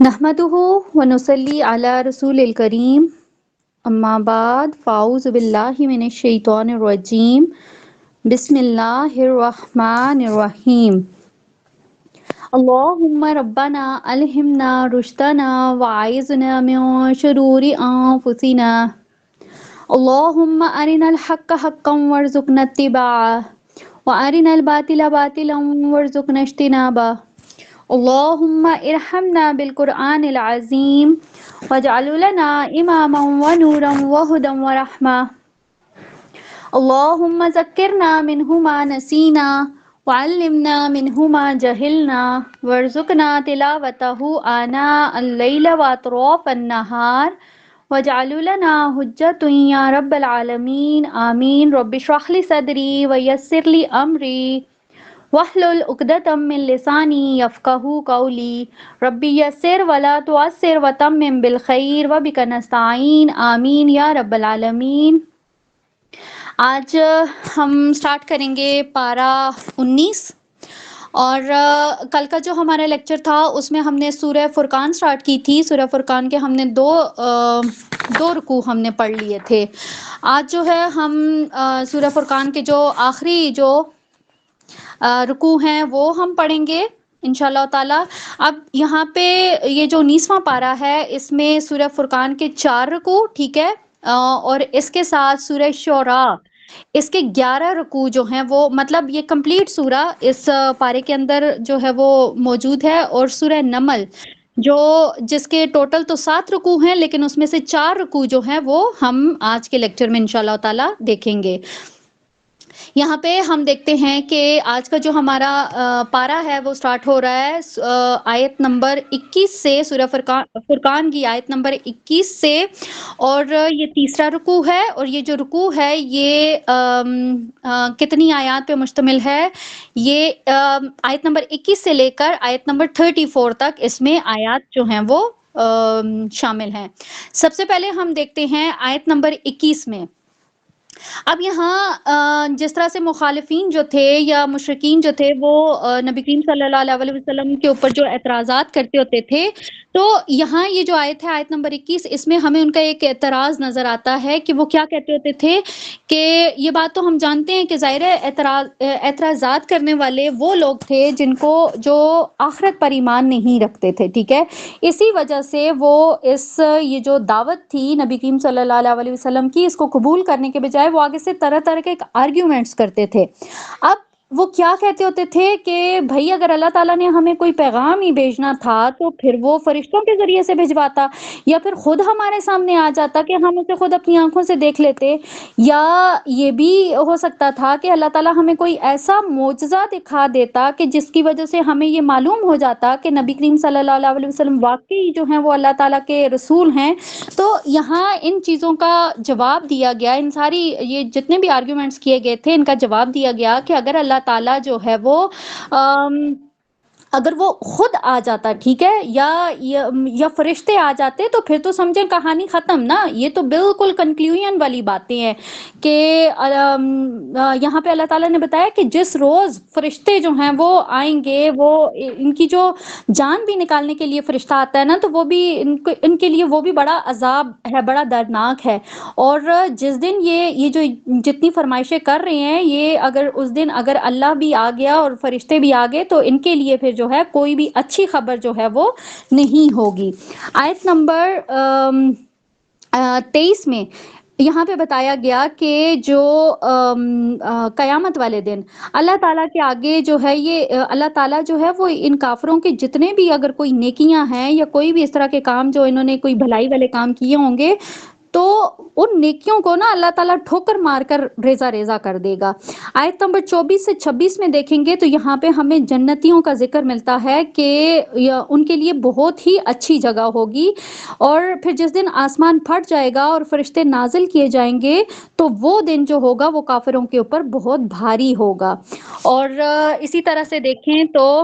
نحمدہ و نصلی علی رسول الکریم اما بعد فاعوذ باللہ من الشیطان الرجیم بسم اللہ الرحمن الرحیم اللہم ربنا الہمنا رشدنا وعائذنا من شرور انفسنا اللہم ارنا الحق حقا وارزقنا اتباعہ وارنا الباطل باطلا وارزقنا اجتنابہ اللہم ارحمنا بالقرآن العظیم واجعل لنا اماما ونورا وہدا ورحمہ اللہم ذکرنا منہ ما نسینا وعلمنا منہ ما جہلنا وارزقنا تلاوتہ آناء اللیل واطراف النہار واجعل لنا حجۃ یا رب العالمین آمین رب اشرح لی صدری ویسر لی امری واحلل عقدۃ من لسانی یفقہوا قولی ربی یسر ولا تعسر وتمم بالخیر وبک نستعین آمین یا رب العالمین۔ آج ہم سٹارٹ کریں گے پارہ 19 اور کل کا جو ہمارا لیکچر تھا اس میں ہم نے سورہ فرقان سٹارٹ کی تھی۔ سورہ فرقان کے ہم نے دو رکوع ہم نے پڑھ لیے تھے۔ آج جو ہے ہم سورہ فرقان کے جو آخری جو رکوع ہیں وہ ہم پڑھیں گے انشاءاللہ تعالی۔ اب یہاں پہ یہ جو 19واں پارہ ہے اس میں سورہ فرقان کے 4 رکوع، ٹھیک ہے، اور اس کے ساتھ سورہ شعراء اس کے 11 رکوع جو ہیں وہ مطلب یہ کمپلیٹ سورہ اس پارے کے اندر جو ہے وہ موجود ہے، اور سورہ نمل جس کے ٹوٹل تو 7 رکوع ہیں لیکن اس میں سے 4 رکوع جو ہیں وہ ہم آج کے لیکچر میں انشاءاللہ تعالی دیکھیں گے۔ یہاں پہ ہم دیکھتے ہیں کہ آج کا جو ہمارا پارہ ہے وہ سٹارٹ ہو رہا ہے آیت نمبر 21 سے، سورہ فرقان کی آیت نمبر 21 سے، اور یہ تیسرا رکوع ہے، اور یہ جو رکوع ہے یہ کتنی آیات پہ مشتمل ہے؟ یہ آیت نمبر 21 سے لے کر آیت نمبر 34 تک اس میں آیات جو ہیں وہ شامل ہیں۔ سب سے پہلے ہم دیکھتے ہیں آیت نمبر 21 میں۔ اب یہاں جس طرح سے مخالفین جو تھے یا مشرکین جو تھے وہ نبی کریم صلی اللہ علیہ وسلم کے اوپر جو اعتراضات کرتے ہوتے تھے، تو یہاں یہ جو آیت ہے آیت نمبر 21 اس میں ہمیں ان کا ایک اعتراض نظر آتا ہے کہ وہ کیا کہتے ہوتے تھے کہ یہ بات تو ہم جانتے ہیں کہ ظاہر اعتراضات کرنے والے وہ لوگ تھے جن کو جو آخرت پر ایمان نہیں رکھتے تھے، ٹھیک ہے، اسی وجہ سے وہ یہ جو دعوت تھی نبی کریم صلی اللہ علیہ وسلم کی، اس کو قبول کرنے کے بجائے وہ آگے سے طرح طرح کے آرگیومنٹس کرتے تھے۔ اب وہ کیا کہتے ہوتے تھے کہ بھائی اگر اللہ تعالیٰ نے ہمیں کوئی پیغام ہی بھیجنا تھا تو پھر وہ فرشتوں کے ذریعے سے بھجواتا، یا پھر خود ہمارے سامنے آ جاتا کہ ہم اسے خود اپنی آنکھوں سے دیکھ لیتے، یا یہ بھی ہو سکتا تھا کہ اللہ تعالیٰ ہمیں کوئی ایسا معجزہ دکھا دیتا کہ جس کی وجہ سے ہمیں یہ معلوم ہو جاتا کہ نبی کریم صلی اللہ علیہ وسلم واقعی جو ہیں وہ اللہ تعالیٰ کے رسول ہیں۔ تو یہاں ان چیزوں کا جواب دیا گیا، ان ساری یہ جتنے بھی آرگیومنٹس کیے گئے تھے ان کا جواب دیا گیا کہ اگر اللہ تعالیٰ جو ہے وہ اگر وہ خود آ جاتا، ٹھیک ہے، یا فرشتے آ جاتے تو پھر تو سمجھیں کہانی ختم نا۔ یہ تو بالکل کنکلوژن والی باتیں ہیں کہ یہاں پہ اللہ تعالیٰ نے بتایا کہ جس روز فرشتے جو ہیں وہ آئیں گے، وہ ان کی جو جان بھی نکالنے کے لیے فرشتہ آتا ہے نا، تو وہ بھی ان کے لیے وہ بھی بڑا عذاب ہے، بڑا دردناک ہے۔ اور جس دن یہ جو جتنی فرمائشیں کر رہے ہیں، یہ اگر اس دن اگر اللہ بھی آ گیا اور فرشتے بھی آ گئے تو ان کے لیے پھر جو ہے کوئی بھی اچھی خبر جو ہے وہ نہیں ہوگی۔ آیت نمبر 23 میں یہاں پہ بتایا گیا کہ جو قیامت والے دن اللہ تعالیٰ کے آگے جو ہے یہ اللہ تعالیٰ جو ہے وہ ان کافروں کے جتنے بھی اگر کوئی نیکیاں ہیں یا کوئی بھی اس طرح کے کام جو انہوں نے کوئی بھلائی والے کام کیے ہوں گے تو ان نیکیوں کو نا اللہ تعالیٰ ٹھوکر مار کر ریزہ ریزہ کر دے گا۔ آیت نمبر 24 سے 26 میں دیکھیں گے تو یہاں پہ ہمیں جنتیوں کا ذکر ملتا ہے کہ ان کے لیے بہت ہی اچھی جگہ ہوگی، اور پھر جس دن آسمان پھٹ جائے گا اور فرشتے نازل کیے جائیں گے تو وہ دن جو ہوگا وہ کافروں کے اوپر بہت بھاری ہوگا۔ اور اسی طرح سے دیکھیں تو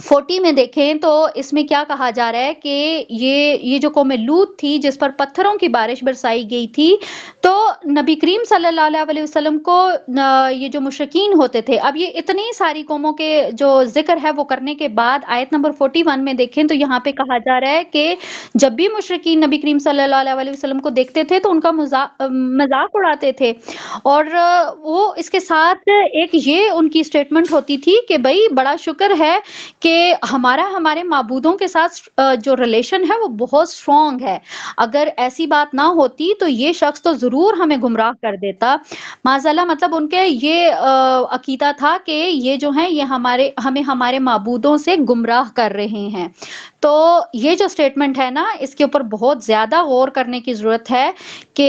40 میں دیکھیں تو اس میں کیا کہا جا رہا ہے کہ یہ جو قوم لوط تھی جس پر پتھروں کی بارش برسائی گئی تھی، تو نبی کریم صلی اللہ علیہ وسلم کو یہ جو مشرکین ہوتے تھے، اب یہ اتنی ساری قوموں کے جو ذکر ہے وہ کرنے کے بعد آیت نمبر 41 میں دیکھیں تو یہاں پہ کہا جا رہا ہے کہ جب بھی مشرکین نبی کریم صلی اللہ علیہ وسلم کو دیکھتے تھے تو ان کا مذاق اڑاتے تھے، اور وہ اس کے ساتھ ایک یہ ان کی سٹیٹمنٹ ہوتی تھی کہ بھائی بڑا شکر ہے کہ ہمارے معبودوں کے ساتھ جو ریلیشن ہے وہ بہت اسٹرانگ ہے، اگر ایسی بات نہ ہوتی تو یہ شخص تو ضرور ہمیں گمراہ کر دیتا۔ معاذاللہ، مطلب ان کے یہ عقیدہ تھا کہ یہ جو ہیں یہ ہمیں ہمارے معبودوں سے گمراہ کر رہے ہیں۔ تو یہ جو سٹیٹمنٹ ہے نا، اس کے اوپر بہت زیادہ غور کرنے کی ضرورت ہے کہ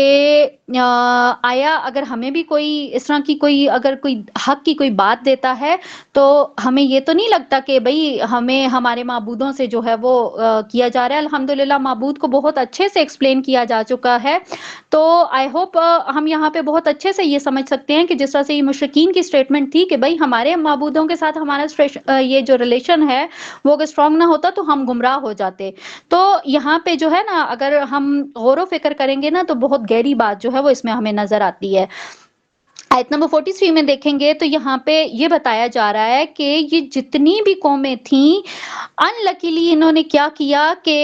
آیا اگر ہمیں بھی کوئی اس طرح کی اگر کوئی حق کی کوئی بات دیتا ہے تو ہمیں یہ تو نہیں لگتا کہ بھئی ہمیں ہمارے معبودوں سے جو ہے وہ کیا جا رہا ہے۔ الحمدللہ معبود کو بہت اچھے سے ایکسپلین کیا جا چکا ہے، تو آئی ہوپ ہم یہاں پہ بہت اچھے سے یہ سمجھ سکتے ہیں کہ جس طرح سے یہ مشرکین کی سٹیٹمنٹ تھی کہ بھئی ہمارے معبودوں کے ساتھ ہمارا یہ جو ریلیشن ہے وہ اگر اسٹرانگ نہ ہوتا تو ہم گمراہ ہو جاتے، تو یہاں پہ جو ہے نا اگر ہم غور و فکر کریں گے نا تو بہت گہری بات جو ہے وہ اس میں ہمیں نظر آتی ہے۔ آیت نمبر 43 میں دیکھیں گے تو یہاں پہ یہ بتایا جا رہا ہے کہ یہ جتنی بھی قومیں تھیں، ان لکیلی انہوں نے کیا کیا کہ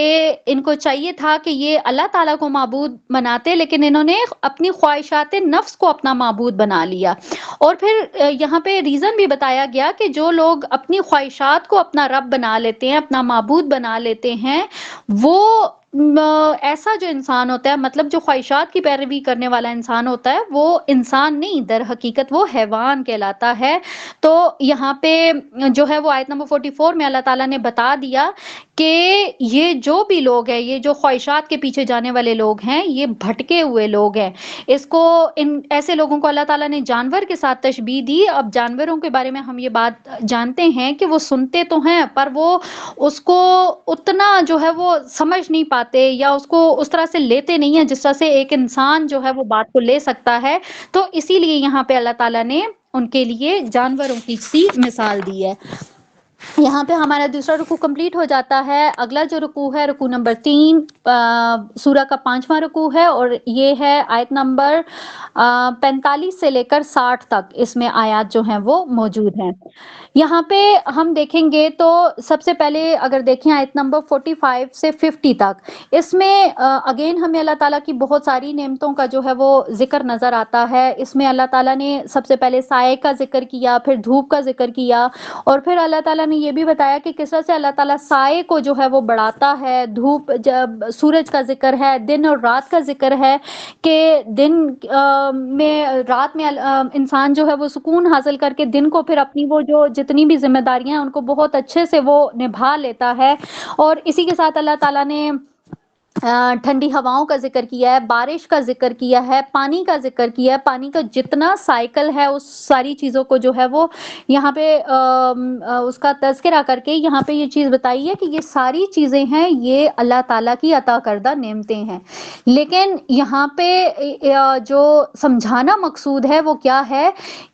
ان کو چاہیے تھا کہ یہ اللہ تعالیٰ کو معبود بناتے، لیکن انہوں نے اپنی خواہشات نفس کو اپنا معبود بنا لیا۔ اور پھر یہاں پہ ریزن بھی بتایا گیا کہ جو لوگ اپنی خواہشات کو اپنا رب بنا لیتے ہیں، اپنا معبود بنا لیتے ہیں، وہ ایسا جو انسان ہوتا ہے، مطلب جو خواہشات کی پیروی کرنے والا انسان ہوتا ہے، وہ انسان نہیں، در حقیقت وہ حیوان کہلاتا ہے۔ تو یہاں پہ جو ہے وہ آیت نمبر 44 میں اللہ تعالیٰ نے بتا دیا کہ یہ جو بھی لوگ ہیں، یہ جو خواہشات کے پیچھے جانے والے لوگ ہیں، یہ بھٹکے ہوئے لوگ ہیں۔ ان ایسے لوگوں کو اللہ تعالیٰ نے جانور کے ساتھ تشبیہ دی۔ اب جانوروں کے بارے میں ہم یہ بات جانتے ہیں کہ وہ سنتے تو ہیں پر وہ اس کو اتنا جو ہے وہ سمجھ نہیں پاتے، یا اس کو اس طرح سے لیتے نہیں ہیں جس طرح سے ایک انسان جو ہے وہ بات کو لے سکتا ہے۔ تو اسی لیے یہاں پہ اللہ تعالیٰ نے ان کے لیے جانوروں کی سی مثال دی ہے۔ یہاں پہ ہمارا دوسرا رکوع کمپلیٹ ہو جاتا ہے۔ اگلا جو رکوع ہے رکوع نمبر 3، سورہ کا 5واں رکوع ہے، اور یہ ہے آیت نمبر 45 سے لے کر 60 تک اس میں آیات جو ہیں وہ موجود ہیں۔ یہاں پہ ہم دیکھیں گے تو سب سے پہلے اگر دیکھیں آیت نمبر 45 سے 50 تک، اس میں اگین ہمیں اللہ تعالیٰ کی بہت ساری نعمتوں کا جو ہے وہ ذکر نظر آتا ہے۔ اس میں اللہ تعالیٰ نے سب سے پہلے سائے کا ذکر کیا، پھر دھوپ کا ذکر کیا، اور پھر اللہ تعالیٰ نے یہ بھی بتایا کہ کس طرح سے اللہ تعالیٰ سائے کو جو ہے وہ بڑھاتا ہے، دھوپ جب سورج کا ذکر ہے، دن اور رات کا ذکر ہے کہ دن میں رات میں انسان جو ہے وہ سکون حاصل کر کے دن کو پھر اپنی وہ جو جتنی بھی ذمہ داریاں ہیں ان کو بہت اچھے سے وہ نبھا لیتا ہے۔ اور اسی کے ساتھ اللہ تعالیٰ نے ٹھنڈی ہواؤں کا ذکر کیا ہے، بارش کا ذکر کیا ہے، پانی کا ذکر کیا ہے، پانی کا جتنا سائیکل ہے اس ساری چیزوں کو جو ہے وہ یہاں پہ اس کا تذکرہ کر کے یہاں پہ یہ چیز بتائی ہے کہ یہ ساری چیزیں ہیں، یہ اللہ تعالیٰ کی عطا کردہ نعمتیں ہیں۔ لیکن یہاں پہ جو سمجھانا مقصود ہے وہ کیا ہے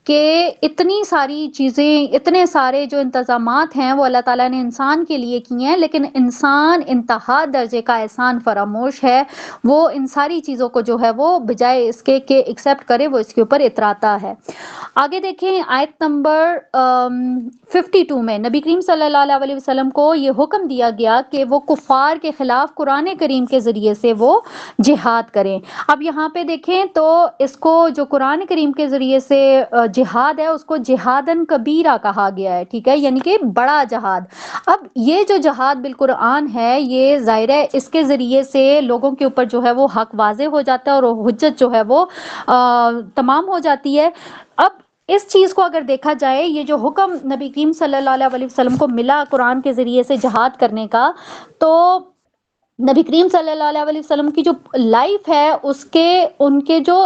کہ اتنی ساری چیزیں، اتنے سارے جو انتظامات ہیں وہ اللہ تعالیٰ نے انسان کے لیے کیے ہیں، لیکن انسان انتہا درجے کا احسان فراموش ہے۔ وہ ان ساری چیزوں کو جو ہے وہ بجائے اس کے کہ ایکسپٹ کرے، وہ اس کے اوپر اتراتا ہے۔ آگے دیکھیں آیت نمبر 52 میں نبی کریم صلی اللہ علیہ وسلم کو یہ حکم دیا گیا کہ وہ کفار کے خلاف قرآن کریم کے ذریعے سے وہ جہاد کریں۔ اب یہاں پہ دیکھیں تو اس کو جو قرآن کریم کے ذریعے سے جہاد ہے اس کو جہادن کبیرہ کہا گیا ہے، ٹھیک ہے، یعنی کہ بڑا جہاد۔ اب یہ جو جہاد بالقرآن ہے، یہ ظاہر ہے اس کے ذریعے سے لوگوں کے اوپر جو ہے وہ حق واضح ہو جاتا ہے اور حجت جو ہے وہ تمام ہو جاتی ہے۔ اب اس چیز کو اگر دیکھا جائے، یہ جو حکم نبی کریم صلی اللہ علیہ وسلم کو ملا قرآن کے ذریعے سے جہاد کرنے کا، تو نبی کریم صلی اللہ علیہ وسلم کی جو لائف ہے ان کے جو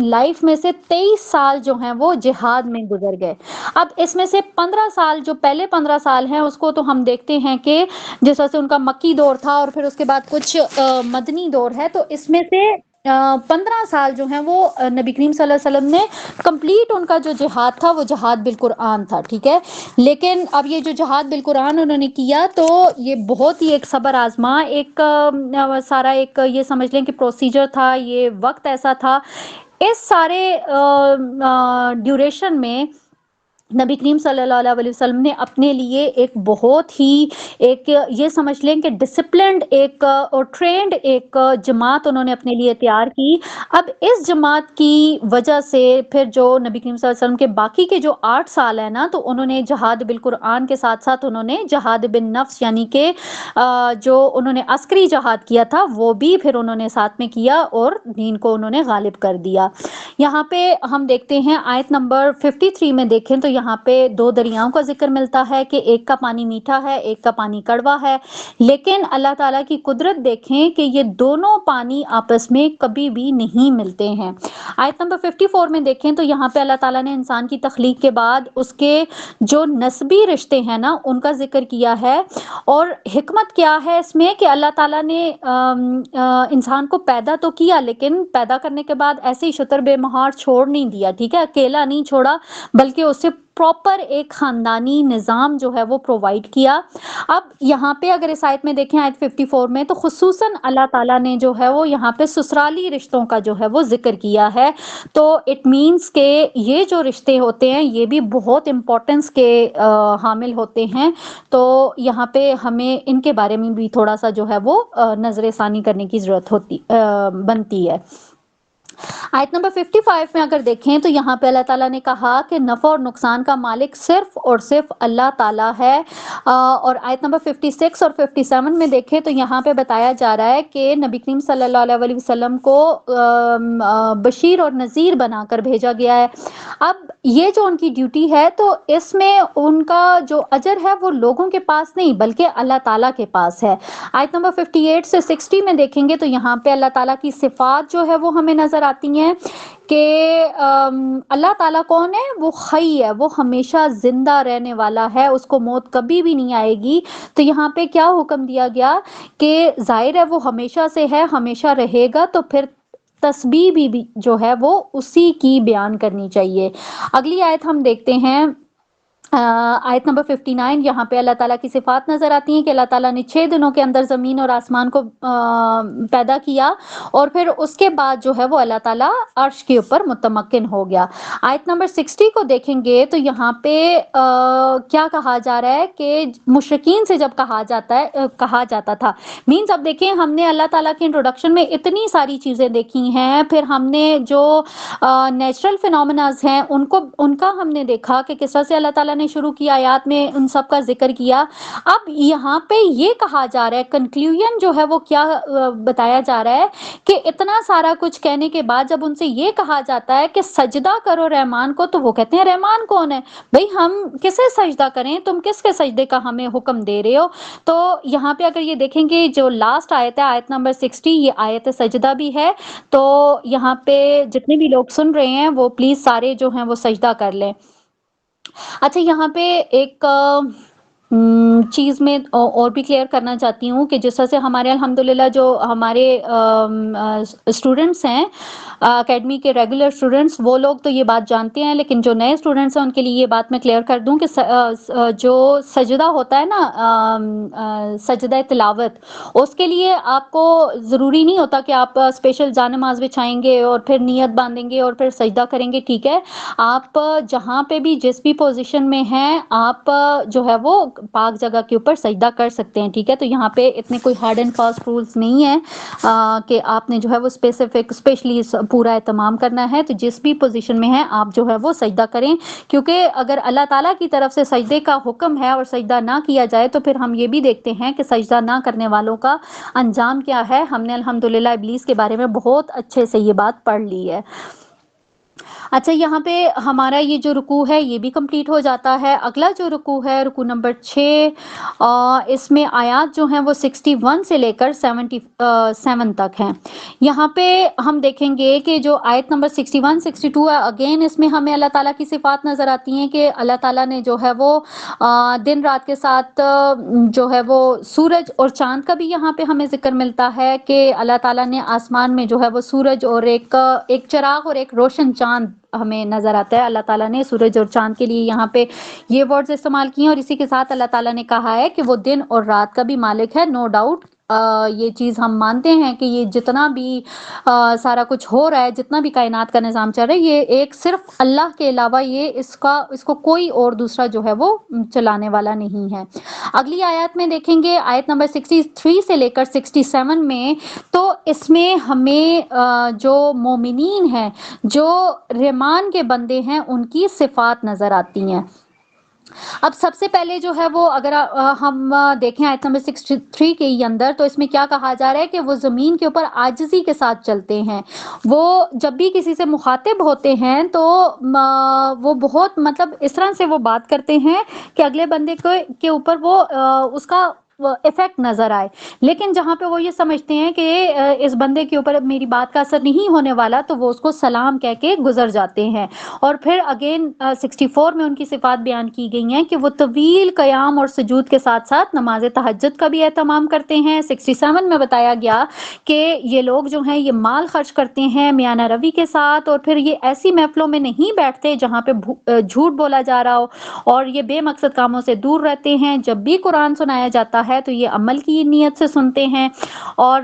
لائف میں سے 23 سال جو ہیں وہ جہاد میں گزر گئے۔ اب اس میں سے 15 سال جو پہلے 15 سال ہیں اس کو تو ہم دیکھتے ہیں کہ جس طرح سے ان کا مکی دور تھا اور پھر اس کے بعد کچھ مدنی دور ہے، تو اس میں سے 15 سال جو ہیں وہ نبی کریم صلی اللہ علیہ وسلم نے کمپلیٹ ان کا جو جہاد تھا وہ جہاد بالقرآن تھا، ٹھیک ہے. لیکن اب یہ جو جہاد بالقرآن انہوں نے کیا تو یہ بہت ہی ایک صبر آزما ایک سارا ایک یہ سمجھ لیں کہ پروسیجر تھا، یہ وقت ایسا تھا. اس سارے ڈیوریشن میں نبی کریم صلی اللہ علیہ وسلم نے اپنے لیے ایک بہت ہی ایک یہ سمجھ لیں کہ ڈسپلنڈ ایک اور ٹرینڈ ایک جماعت انہوں نے اپنے لیے تیار کی. اب اس جماعت کی وجہ سے پھر جو نبی کریم صلی اللہ علیہ وسلم کے باقی کے جو 8 سال ہیں نا، تو انہوں نے جہاد بالقرآن کے ساتھ ساتھ انہوں نے جہاد بن نفس یعنی کہ جو انہوں نے عسکری جہاد کیا تھا وہ بھی پھر انہوں نے ساتھ میں کیا اور دین کو انہوں نے غالب کر دیا. یہاں پہ ہم دیکھتے ہیں آیت نمبر 53 میں دیکھیں تو یہاں پہ 2 دریاؤں کا ذکر ملتا ہے کہ ایک کا پانی میٹھا ہے، ایک کا پانی کڑوا ہے. لیکن اللہ تعالیٰ کی قدرت دیکھیں کہ یہ دونوں پانی آپس میں کبھی بھی نہیں ملتے ہیں. آیت نمبر 54 میں دیکھیں تو یہاں پہ اللہ تعالیٰ نے انسان کی تخلیق کے بعد اس کے جو نسبی رشتے ہیں نا ان کا ذکر کیا ہے. اور حکمت کیا ہے اس میں کہ اللہ تعالیٰ نے انسان کو پیدا تو کیا لیکن پیدا کرنے کے بعد ایسے ہی شتر بے مہار چھوڑ نہیں دیا، ٹھیک ہے، اکیلا نہیں چھوڑا بلکہ اسے پراپر ایک خاندانی نظام جو ہے وہ پرووائڈ کیا. اب یہاں پہ اگر اس آیت میں دیکھیں آیت 54 میں تو خصوصاً اللہ تعالیٰ نے جو ہے وہ یہاں پہ سسرالی رشتوں کا جو ہے وہ ذکر کیا ہے. تو اٹ مینس کہ یہ جو رشتے ہوتے ہیں یہ بھی بہت امپورٹنس کے حامل ہوتے ہیں. تو یہاں پہ ہمیں ان کے بارے میں بھی تھوڑا سا جو ہے وہ نظر ثانی کرنے کی ضرورت بنتی ہے. آیت نمبر 55 میں اگر دیکھیں تو یہاں پہ اللہ تعالیٰ نے کہا کہ نفع اور نقصان کا مالک صرف اور صرف اللہ تعالیٰ ہے. اور آیت نمبر 56 اور 57 میں دیکھیں تو یہاں پہ بتایا جا رہا ہے کہ نبی کریم صلی اللہ علیہ وسلم کو بشیر اور نذیر بنا کر بھیجا گیا ہے. اب یہ جو ان کی ڈیوٹی ہے تو اس میں ان کا جو اجر ہے وہ لوگوں کے پاس نہیں بلکہ اللہ تعالیٰ کے پاس ہے. آیت نمبر 58 سے 60 میں دیکھیں گے تو یہاں پہ اللہ تعالیٰ کی صفات جو ہے وہ ہمیں نظر آتی ہیں کہ اللہ تعالیٰ کون ہے؟ وہ حی ہے، وہ ہمیشہ زندہ رہنے والا ہے، اس کو موت کبھی بھی نہیں آئے گی. تو یہاں پہ کیا حکم دیا گیا کہ ظاہر ہے وہ ہمیشہ سے ہے، ہمیشہ رہے گا، تو پھر تسبیح بھی جو ہے وہ اسی کی بیان کرنی چاہیے. اگلی آیت ہم دیکھتے ہیں آیت نمبر 59. یہاں پہ اللہ تعالیٰ کی صفات نظر آتی ہیں کہ اللہ تعالیٰ نے 6 دنوں کے اندر زمین اور آسمان کو پیدا کیا اور پھر اس کے بعد جو ہے وہ اللہ تعالیٰ عرش کے اوپر متمکن ہو گیا. آیت نمبر 60 کو دیکھیں گے تو یہاں پہ کیا کہا جا رہا ہے کہ مشرکین سے جب کہا جاتا تھا مینز اب دیکھیں ہم نے اللہ تعالیٰ کے انٹروڈکشن میں اتنی ساری چیزیں دیکھی ہیں، پھر ہم نے جو نیچرل فینومناز ہیں ان کا ہم نے دیکھا کہ کس طرح سے اللہ تعالیٰ نے شروع کی آیات میں ان سب کا ذکر کیا. اب یہاں پہ یہ کہا جا رہا ہے کنکلوژن جو ہے وہ کیا بتایا جا رہا ہے کہ اتنا سارا کچھ کہنے کے بعد جب ان سے یہ کہا جاتا ہے کہ سجدہ کرو رحمان کو تو وہ کہتے ہیں رحمان کون ہے بھئی، ہم کسے سجدہ کریں، تم کس کے سجدے کا ہمیں حکم دے رہے ہو. تو یہاں پہ اگر یہ دیکھیں گے جو لاسٹ آیت ہے آیت نمبر 60 یہ آیت سجدہ بھی ہے. تو یہاں پہ جتنے بھی لوگ سن رہے ہیں وہ پلیز سارے جو ہیں وہ سجدہ کر لیں. اچھا یہاں پہ ایک چیز میں اور بھی کلیئر کرنا چاہتی ہوں کہ جس طرح سے ہمارے الحمدللہ جو ہمارے اسٹوڈنٹس ہیں اکیڈمی کے ریگولر اسٹوڈنٹس وہ لوگ تو یہ بات جانتے ہیں، لیکن جو نئے اسٹوڈنٹس ہیں ان کے لیے یہ بات میں کلیئر کر دوں کہ جو سجدہ ہوتا ہے نا سجدہ تلاوت، اس کے لیے آپ کو ضروری نہیں ہوتا کہ آپ اسپیشل جانماز بچھائیں گے اور پھر نیت باندھیں گے اور پھر سجدہ کریں گے. ٹھیک ہے، آپ جہاں پہ بھی جس بھی پوزیشن میں ہیں آپ جو ہے وہ پاک جگہ کے اوپر سجدہ کر سکتے ہیں. ٹھیک ہے، تو یہاں پہ اتنے کوئی ہارڈ اینڈ فاسٹ رولز نہیں ہیں کہ آپ نے جو ہے وہ اسپیشلی پورا اہتمام کرنا ہے. تو جس بھی پوزیشن میں ہیں آپ جو ہے وہ سجدہ کریں، کیونکہ اگر اللہ تعالیٰ کی طرف سے سجدے کا حکم ہے اور سجدہ نہ کیا جائے تو پھر ہم یہ بھی دیکھتے ہیں کہ سجدہ نہ کرنے والوں کا انجام کیا ہے. ہم نے الحمدللہ ابلیس کے بارے میں بہت اچھے سے یہ بات پڑھ لی ہے. اچھا یہاں پہ ہمارا یہ جو رکوع ہے یہ بھی کمپلیٹ ہو جاتا ہے. اگلا جو رکوع ہے رکوع نمبر 6، اس میں آیات جو ہیں وہ 61 سے لے کر 77 تک ہیں. یہاں پہ ہم دیکھیں گے کہ جو آیت نمبر 61 62 ہے، اگین اس میں ہمیں اللہ تعالیٰ کی صفات نظر آتی ہیں کہ اللہ تعالیٰ نے جو ہے وہ دن رات کے ساتھ جو ہے وہ سورج اور چاند کا بھی یہاں پہ ہمیں ذکر ملتا ہے کہ اللہ تعالیٰ نے آسمان میں جو ہے وہ سورج اور ایک چراغ اور ایک روشن چاند ہمیں نظر آتا ہے. اللہ تعالیٰ نے سورج اور چاند کے لیے یہاں پہ یہ ورڈز استعمال کیے ہیں، اور اسی کے ساتھ اللہ تعالیٰ نے کہا ہے کہ وہ دن اور رات کا بھی مالک ہے. نو ڈاؤٹ یہ چیز ہم مانتے ہیں کہ یہ جتنا بھی سارا کچھ ہو رہا ہے، جتنا بھی کائنات کا نظام چل رہا ہے، یہ ایک صرف اللہ کے علاوہ یہ اس کو کوئی اور دوسرا جو ہے وہ چلانے والا نہیں ہے. اگلی آیات میں دیکھیں گے آیت نمبر 63 سے لے کر 67 میں، تو اس میں ہمیں جو مومنین ہیں، جو رحمان کے بندے ہیں، ان کی صفات نظر آتی ہیں. اب سب سے پہلے جو ہے وہ اگر ہم دیکھیں آیت نمبر 63 کے اندر، تو اس میں کیا کہا جا رہا ہے کہ وہ زمین کے اوپر عاجزی کے ساتھ چلتے ہیں. وہ جب بھی کسی سے مخاطب ہوتے ہیں تو وہ بہت مطلب اس طرح سے وہ بات کرتے ہیں کہ اگلے بندے کے اوپر وہ اس کا افیکٹ نظر آئے. لیکن جہاں پہ وہ یہ سمجھتے ہیں کہ اس بندے کے اوپر میری بات کا اثر نہیں ہونے والا، تو وہ اس کو سلام کہہ کے گزر جاتے ہیں. اور پھر اگین 64 میں ان کی صفات بیان کی گئی ہیں کہ وہ طویل قیام اور سجود کے ساتھ ساتھ نماز تہجد کا بھی اہتمام کرتے ہیں. 67 میں بتایا گیا کہ یہ لوگ جو ہیں یہ مال خرچ کرتے ہیں میانہ روی کے ساتھ، اور پھر یہ ایسی محفلوں میں نہیں بیٹھتے جہاں پہ جھوٹ بولا جا رہا ہو، اور یہ بے مقصد کاموں سے دور رہتے ہیں. جب بھی قرآن سنایا جاتا ہے تو یہ عمل کی نیت سے سنتے ہیں. اور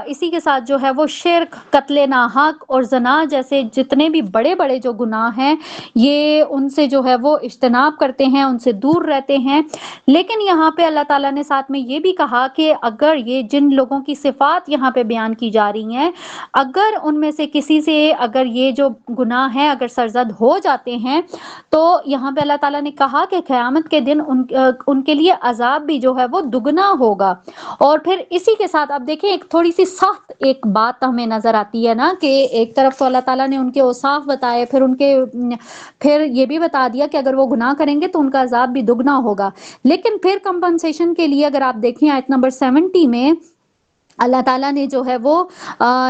اسی کے ساتھ جو ہے وہ شرک، قتل ناحق اور زنا جیسے جتنے بھی بڑے بڑے جو گناہ ہیں، یہ ان سے جو ہے وہ اجتناب کرتے ہیں، ان سے دور رہتے ہیں. لیکن یہاں پہ اللہ تعالیٰ نے ساتھ میں یہ بھی کہا کہ اگر یہ جن لوگوں کی صفات یہاں پہ بیان کی جا رہی ہیں، اگر ان میں سے کسی سے اگر یہ جو گناہ ہیں اگر سرزد ہو جاتے ہیں، تو یہاں پہ اللہ تعالیٰ نے کہا کہ قیامت کے دن ان کے لیے عذاب بھی جو ہے وہ دگنا ہوگا. اور پھر اسی کے ساتھ آپ دیکھیں ایک تھوڑی سی سخت ایک بات ہمیں نظر آتی ہے نا، کہ ایک طرف تو اللہ تعالیٰ نے ان کے اوصاف بتائے، پھر یہ بھی بتا دیا کہ اگر وہ گناہ کریں گے تو ان کا عذاب بھی دگنا ہوگا. لیکن پھر کمپنسیشن کے لیے اگر آپ دیکھیں آیت نمبر 70 میں اللہ تعالیٰ نے جو ہے وہ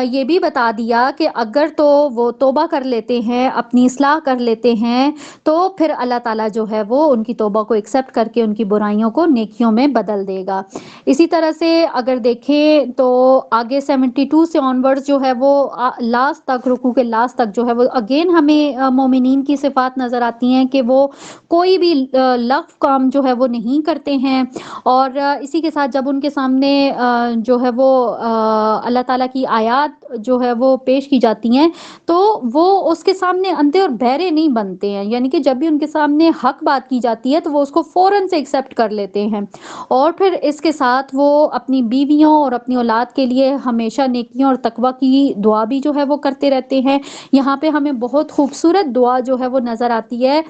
یہ بھی بتا دیا کہ اگر تو وہ توبہ کر لیتے ہیں، اپنی اصلاح کر لیتے ہیں، تو پھر اللہ تعالیٰ جو ہے وہ ان کی توبہ کو ایکسیپٹ کر کے ان کی برائیوں کو نیکیوں میں بدل دے گا. اسی طرح سے اگر دیکھیں تو آگے 72 سے آنورڈ جو ہے وہ لاسٹ تک، رکوع کے لاسٹ تک جو ہے وہ اگین ہمیں مومنین کی صفات نظر آتی ہیں کہ وہ کوئی بھی لغو کام جو ہے وہ نہیں کرتے ہیں. اور اسی کے ساتھ جب ان کے سامنے جو ہے وہ اللہ تعالیٰ کی آیات جو ہے وہ پیش کی جاتی ہیں، تو وہ اس کے سامنے اندھے اور بہرے نہیں بنتے ہیں. یعنی کہ جب بھی ان کے سامنے حق بات کی جاتی ہے تو وہ اس کو فوراً سے ایکسیپٹ کر لیتے ہیں. اور پھر اس کے ساتھ وہ اپنی بیویوں اور اپنی اولاد کے لیے ہمیشہ نیکیوں اور تقوی کی دعا بھی جو ہے وہ کرتے رہتے ہیں. یہاں پہ ہمیں بہت خوبصورت دعا جو ہے وہ نظر آتی ہے.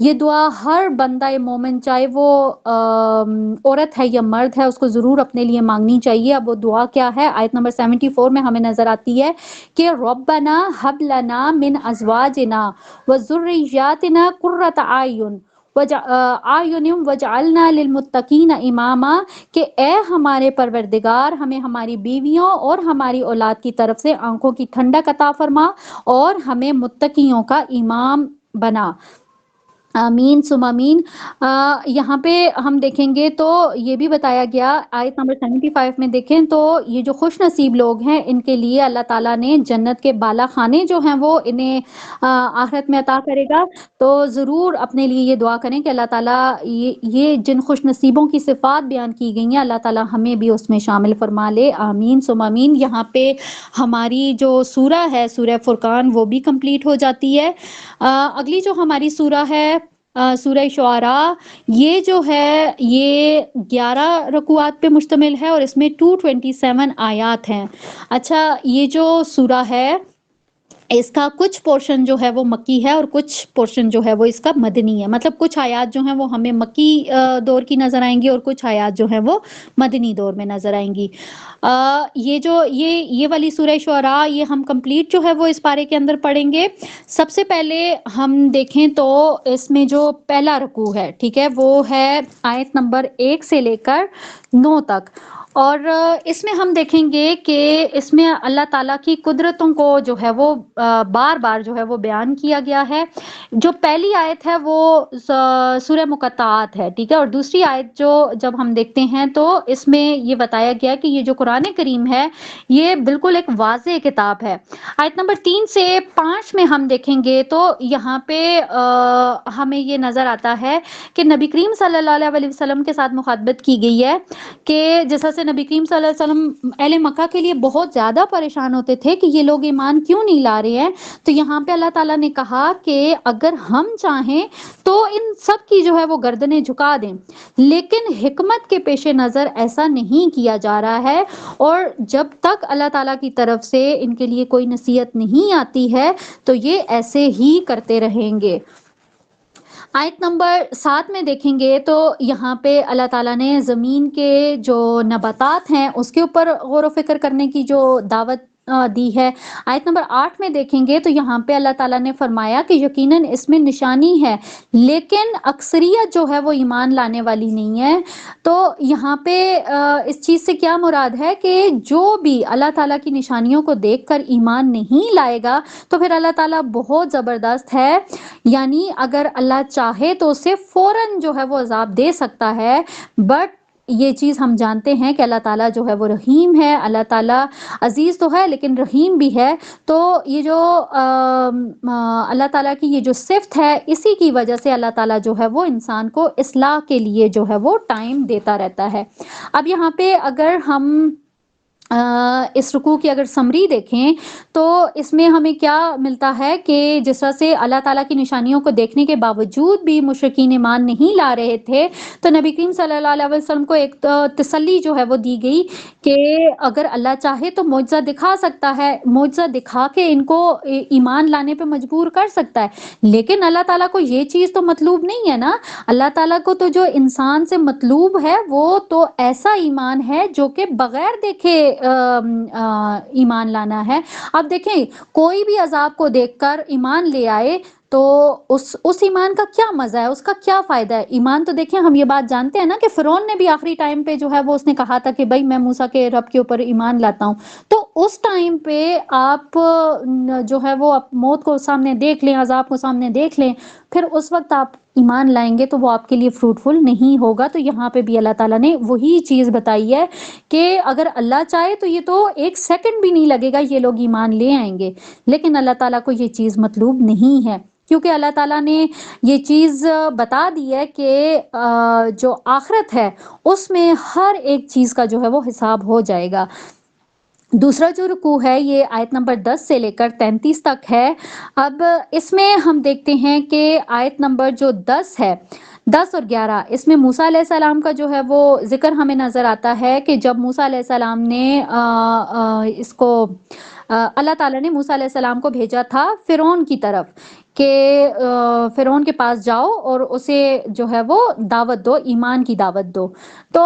یہ دعا ہر بندہ مومن، چاہے وہ عورت ہے یا مرد ہے، اس کو ضرور اپنے لیے مانگنی چاہیے. اب وہ دعا کیا ہے؟ آیت نمبر 74 میں ہمیں نظر آتی ہے کہ ربنا ہب لنا من ازواجنا وذریاتنا قرۃ اعین وجعلنا للمتقین اماما، کہ اے ہمارے پروردگار ہمیں ہماری بیویوں اور ہماری اولاد کی طرف سے آنکھوں کی ٹھنڈک عطا فرما اور ہمیں متقیوں کا امام بنا. آمین ثم آمین. یہاں پہ ہم دیکھیں گے تو یہ بھی بتایا گیا آیت نمبر 75 میں دیکھیں تو یہ جو خوش نصیب لوگ ہیں ان کے لیے اللہ تعالیٰ نے جنت کے بالا خانے جو ہیں وہ انہیں آخرت میں عطا کرے گا. تو ضرور اپنے لیے یہ دعا کریں کہ اللہ تعالیٰ یہ جن خوش نصیبوں کی صفات بیان کی گئی ہیں اللہ تعالیٰ ہمیں بھی اس میں شامل فرما لے. آمین ثم آمین. یہاں پہ ہماری جو سورہ ہے سورہ فرقان وہ بھی کمپلیٹ ہو جاتی ہے. اگلی جو ہماری سورہ ہے سورہ شعراء، یہ جو ہے یہ 11 رکوعات پہ مشتمل ہے اور اس میں 227 آیات ہیں. اچھا یہ جو سورہ ہے اس کا کچھ پورشن جو ہے وہ مکی ہے اور کچھ پورشن جو ہے وہ اس کا مدنی ہے، مطلب کچھ آیات جو ہیں وہ ہمیں مکی دور کی نظر آئیں گی اور کچھ آیات جو ہیں وہ مدنی دور میں نظر آئیں گی۔ یہ والی سورہ شعراء یہ ہم کمپلیٹ جو ہے وہ اس پارے کے اندر پڑھیں گے۔ سب سے پہلے ہم دیکھیں تو اس میں جو پہلا رکوع ہے، ٹھیک ہے، وہ ہے آیت نمبر 1 سے لے کر 9 تک، اور اس میں ہم دیکھیں گے کہ اس میں اللہ تعالیٰ کی قدرتوں کو جو ہے وہ بار بار جو ہے وہ بیان کیا گیا ہے۔ جو پہلی آیت ہے وہ سورہ مقطعات ہے، ٹھیک ہے، اور دوسری آیت جو جب ہم دیکھتے ہیں تو اس میں یہ بتایا گیا کہ یہ جو قرآن کریم ہے یہ بالکل ایک واضح کتاب ہے۔ آیت نمبر 3 سے 5 میں ہم دیکھیں گے تو یہاں پہ ہمیں یہ نظر آتا ہے کہ نبی کریم صلی اللہ علیہ وسلم کے ساتھ مخاطبت کی گئی ہے کہ جس طرح سے نبی کریم صلی اللہ علیہ وسلم اہل مکہ کے لیے بہت زیادہ پریشان ہوتے تھے کہ یہ لوگ ایمان کیوں نہیں لا رہے ہیں، تو یہاں پہ اللہ تعالیٰ نے کہا کہ اگر ہم چاہیں تو ان سب کی جو ہے وہ گردنیں جھکا دیں، لیکن حکمت کے پیش نظر ایسا نہیں کیا جا رہا ہے، اور جب تک اللہ تعالیٰ کی طرف سے ان کے لیے کوئی نصیحت نہیں آتی ہے تو یہ ایسے ہی کرتے رہیں گے۔ آیت نمبر 7 میں دیکھیں گے تو یہاں پہ اللہ تعالیٰ نے زمین کے جو نباتات ہیں اس کے اوپر غور و فکر کرنے کی جو دعوت دی ہے۔ آیت نمبر 8 میں دیکھیں گے تو یہاں پہ اللہ تعالیٰ نے فرمایا کہ یقیناً اس میں نشانی ہے لیکن اکثریت جو ہے وہ ایمان لانے والی نہیں ہے۔ تو یہاں پہ اس چیز سے کیا مراد ہے کہ جو بھی اللہ تعالیٰ کی نشانیوں کو دیکھ کر ایمان نہیں لائے گا تو پھر اللہ تعالیٰ بہت زبردست ہے، یعنی اگر اللہ چاہے تو اسے فوراً جو ہے وہ عذاب دے سکتا ہے، بٹ یہ چیز ہم جانتے ہیں کہ اللہ تعالیٰ جو ہے وہ رحیم ہے، اللہ تعالیٰ عزیز تو ہے لیکن رحیم بھی ہے۔ تو یہ جو اللہ تعالیٰ کی یہ جو صفت ہے اسی کی وجہ سے اللہ تعالیٰ جو ہے وہ انسان کو اصلاح کے لیے جو ہے وہ ٹائم دیتا رہتا ہے۔ اب یہاں پہ اگر ہم اس رکوع کی اگر سمری دیکھیں تو اس میں ہمیں کیا ملتا ہے کہ جس طرح سے اللہ تعالیٰ کی نشانیوں کو دیکھنے کے باوجود بھی مشرکین ایمان نہیں لا رہے تھے، تو نبی کریم صلی اللہ علیہ وسلم کو ایک تسلی جو ہے وہ دی گئی کہ اگر اللہ چاہے تو معجزہ دکھا سکتا ہے، معجزہ دکھا کے ان کو ایمان لانے پہ مجبور کر سکتا ہے، لیکن اللہ تعالیٰ کو یہ چیز تو مطلوب نہیں ہے نا۔ اللہ تعالیٰ کو تو جو انسان سے مطلوب ہے وہ تو ایسا ایمان ہے جو کہ بغیر دیکھے ایمان لانا ہے۔ اب دیکھیں کوئی بھی عذاب کو دیکھ کر ایمان لے آئے تو اس ایمان کا کیا مزہ ہے، اس کا کیا فائدہ ہے؟ ایمان تو دیکھیں ہم یہ بات جانتے ہیں نا کہ فرعون نے بھی آخری ٹائم پہ جو ہے وہ اس نے کہا تھا کہ بھائی میں موسیٰ کے رب کے اوپر ایمان لاتا ہوں، تو اس ٹائم پہ آپ جو ہے وہ موت کو سامنے دیکھ لیں، عذاب کو سامنے دیکھ لیں، پھر اس وقت آپ ایمان لائیں گے تو وہ آپ کے لیے فروٹفل نہیں ہوگا۔ تو یہاں پہ بھی اللہ تعالیٰ نے وہی چیز بتائی ہے کہ اگر اللہ چاہے تو یہ تو ایک سیکنڈ بھی نہیں لگے گا یہ لوگ ایمان لے آئیں گے، لیکن اللہ تعالیٰ کو یہ چیز مطلوب نہیں ہے، کیونکہ اللہ تعالیٰ نے یہ چیز بتا دی ہے کہ جو آخرت ہے اس میں ہر ایک چیز کا جو ہے وہ حساب ہو جائے گا۔ دوسرا جو رکوع ہے یہ آیت نمبر 10 سے لے کر 33 تک ہے۔ اب اس میں ہم دیکھتے ہیں کہ آیت نمبر جو 10 ہے، 10 اور 11 اس میں موسیٰ علیہ السلام کا جو ہے وہ ذکر ہمیں نظر آتا ہے کہ جب موسیٰ علیہ السلام نے اس کو اللہ تعالیٰ نے موسیٰ علیہ السلام کو بھیجا تھا فرعون کی طرف کہ فرعون کے پاس جاؤ اور اسے جو ہے وہ دعوت دو، ایمان کی دعوت دو۔ تو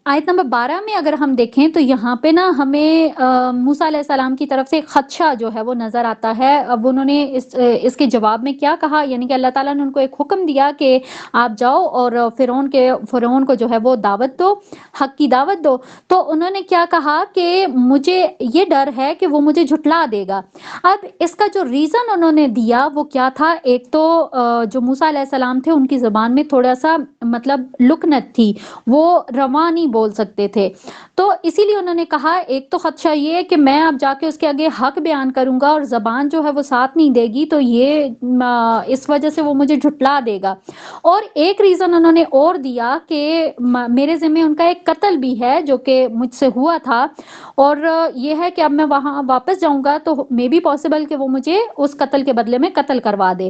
آیت نمبر 12 میں اگر ہم دیکھیں تو یہاں پہ نا ہمیں موسیٰ علیہ السلام کی طرف سے خدشہ جو ہے وہ نظر آتا ہے۔ اب انہوں نے اس کے جواب میں کیا کہا، یعنی کہ اللہ تعالیٰ نے ان کو ایک حکم دیا کہ آپ جاؤ اور فرعون کو جو ہے وہ دعوت دو، حق کی دعوت دو۔ تو انہوں نے کیا کہا کہ مجھے یہ ڈر ہے کہ وہ مجھے جھٹلا دے گا۔ اب اس کا جو ریزن انہوں نے دیا وہ کیا تھا، ایک تو جو موسیٰ علیہ السلام تھے ان کی زبان میں تھوڑا سا مطلب لکنت تھی، وہ رواں نہیں بول سکتے تھے، تو اسی لیے انہوں نے کہا ایک تو خدشہ یہ ہے کہ میں اب جا کے اس کے آگے حق بیان کروں گا اور زبان جو ہے وہ ساتھ نہیں دے گی تو یہ اس وجہ سے وہ مجھے جھٹلا دے گا۔ اور ایک ریزن انہوں نے اور دیا کہ میرے ذمہ ان کا ایک قتل بھی ہے جو کہ مجھ سے ہوا تھا، اور یہ ہے کہ اب میں وہاں واپس جاؤں گا تو مے بی پاسبل کہ وہ مجھے اس قتل کے بدلے میں قتل کروا دے۔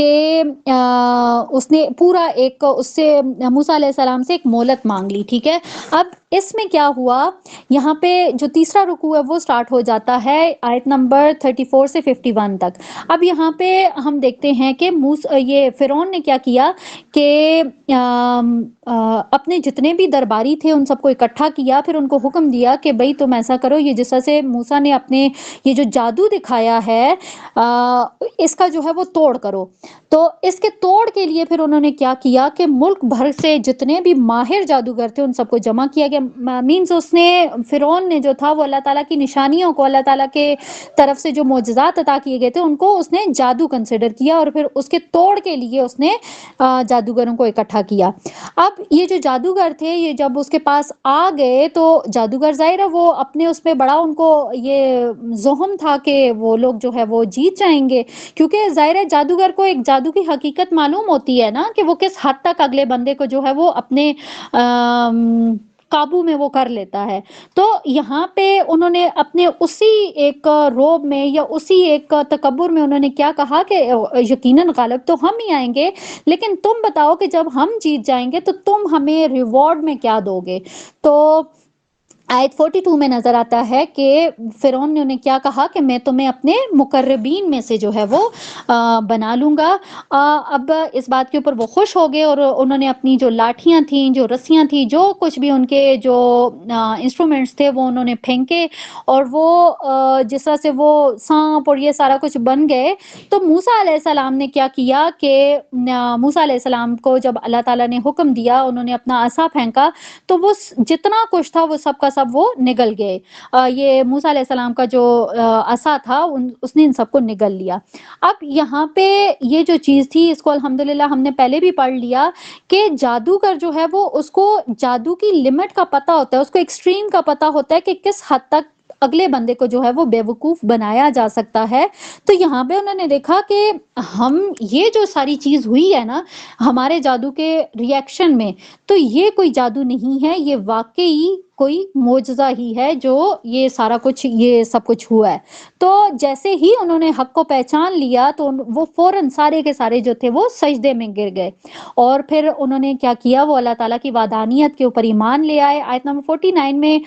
کہ اس نے پورا ایک اس سے موسیٰ علیہ السلام سے ایک مہلت مانگ لی. ٹھیک ہے, اب اس میں کیا ہوا, یہاں پہ جو تیسرا رکوع ہے وہ سٹارٹ ہو جاتا ہے آیت نمبر 34 سے 51 تک. اب یہاں پہ ہم دیکھتے ہیں کہ یہ فرعون نے کیا کیا کہ اپنے جتنے بھی درباری تھے ان سب کو اکٹھا کیا, پھر ان کو حکم دیا کہ بھئی تم ایسا کرو, یہ جس طرح سے موسیٰ نے اپنے یہ جو جادو دکھایا ہے اس کا جو ہے وہ توڑ کرو. تو اس کے توڑ کے لیے پھر انہوں نے کیا کیا کہ ملک بھر سے جتنے بھی ماہر جادوگر تھے ان سب کو جمع کیا گیا. مینز اس نے فرعون نے جو تھا وہ اللہ تعالیٰ کی نشانیوں کو, اللہ تعالیٰ کے طرف سے جو معجزات عطا کیے گئے تھے ان کو اس نے جادو کنسیڈر کیا, اور پھر اس کے توڑ کے لیے اس نے جادوگروں کو اکٹھا کیا. اب یہ جو جادوگر تھے یہ جب اس کے پاس آ گئے تو جادوگر ظاہر ہے وہ اپنے اس میں بڑا ان کو یہ زہم تھا کہ وہ لوگ جو ہے وہ جیت جائیں گے, کیونکہ ظاہر ہے جادوگر کو ایک جادو کی حقیقت معلوم ہوتی ہے نا کہ وہ کس حد تک اگلے بندے کو جو ہے وہ اپنے قابو میں وہ کر لیتا ہے. تو یہاں پہ انہوں نے اپنے اسی ایک روب میں یا اسی ایک تکبر میں انہوں نے کیا کہا کہ یقیناً غالب تو ہم ہی آئیں گے, لیکن تم بتاؤ کہ جب ہم جیت جائیں گے تو تم ہمیں ریوارڈ میں کیا دو گے. تو آیت 42 میں نظر آتا ہے کہ فرعون نے انہیں کیا کہا کہ میں تمہیں اپنے مقربین میں سے جو ہے وہ بنا لوں گا. اب اس بات کے اوپر وہ خوش ہو گئے اور انہوں نے اپنی جو لاٹھیاں تھیں, جو رسیاں تھیں, جو کچھ بھی ان کے جو انسٹرومنٹس تھے وہ انہوں نے پھینکے, اور وہ جس طرح سے وہ سانپ اور یہ سارا کچھ بن گئے. تو موسیٰ علیہ السلام نے کیا کیا کہ موسیٰ علیہ السلام کو جب اللہ تعالیٰ نے حکم دیا انہوں نے اپنا عصا پھینکا تو وہ جتنا کچھ تھا وہ سب کا سب وہ نگل گئے. یہ موسیٰ علیہ السلام کا جو عصا تھا اس نے ان سب کو نگل لیا. اب یہاں پہ یہ جو چیز تھی اس کو الحمدللہ ہم نے پہلے بھی پڑھ لیا کہ جادوگر جو ہے وہ اس کو جادو کی لمٹ کا پتہ ہوتا ہے, اس کو ایکسٹریم کا پتہ ہوتا ہے کہ کس حد تک اگلے بندے کو جو ہے وہ بے وقوف بنایا جا سکتا ہے. تو یہاں پہ انہوں نے دیکھا کہ ہم یہ جو ساری چیز ہوئی ہے نا ہمارے جادو کے ری ایکشن میں, تو یہ کوئی جادو نہیں ہے, یہ واقعی کوئی معجزہ ہی ہے جو یہ سارا کچھ یہ سب کچھ ہوا ہے. تو جیسے ہی انہوں نے حق کو پہچان لیا تو وہ فوراً سارے کے سارے جو تھے وہ سجدے میں گر گئے, اور پھر انہوں نے کیا کیا, وہ اللہ تعالیٰ کی وحدانیت کے اوپر ایمان لے آئے. آیت نمبر 49 میں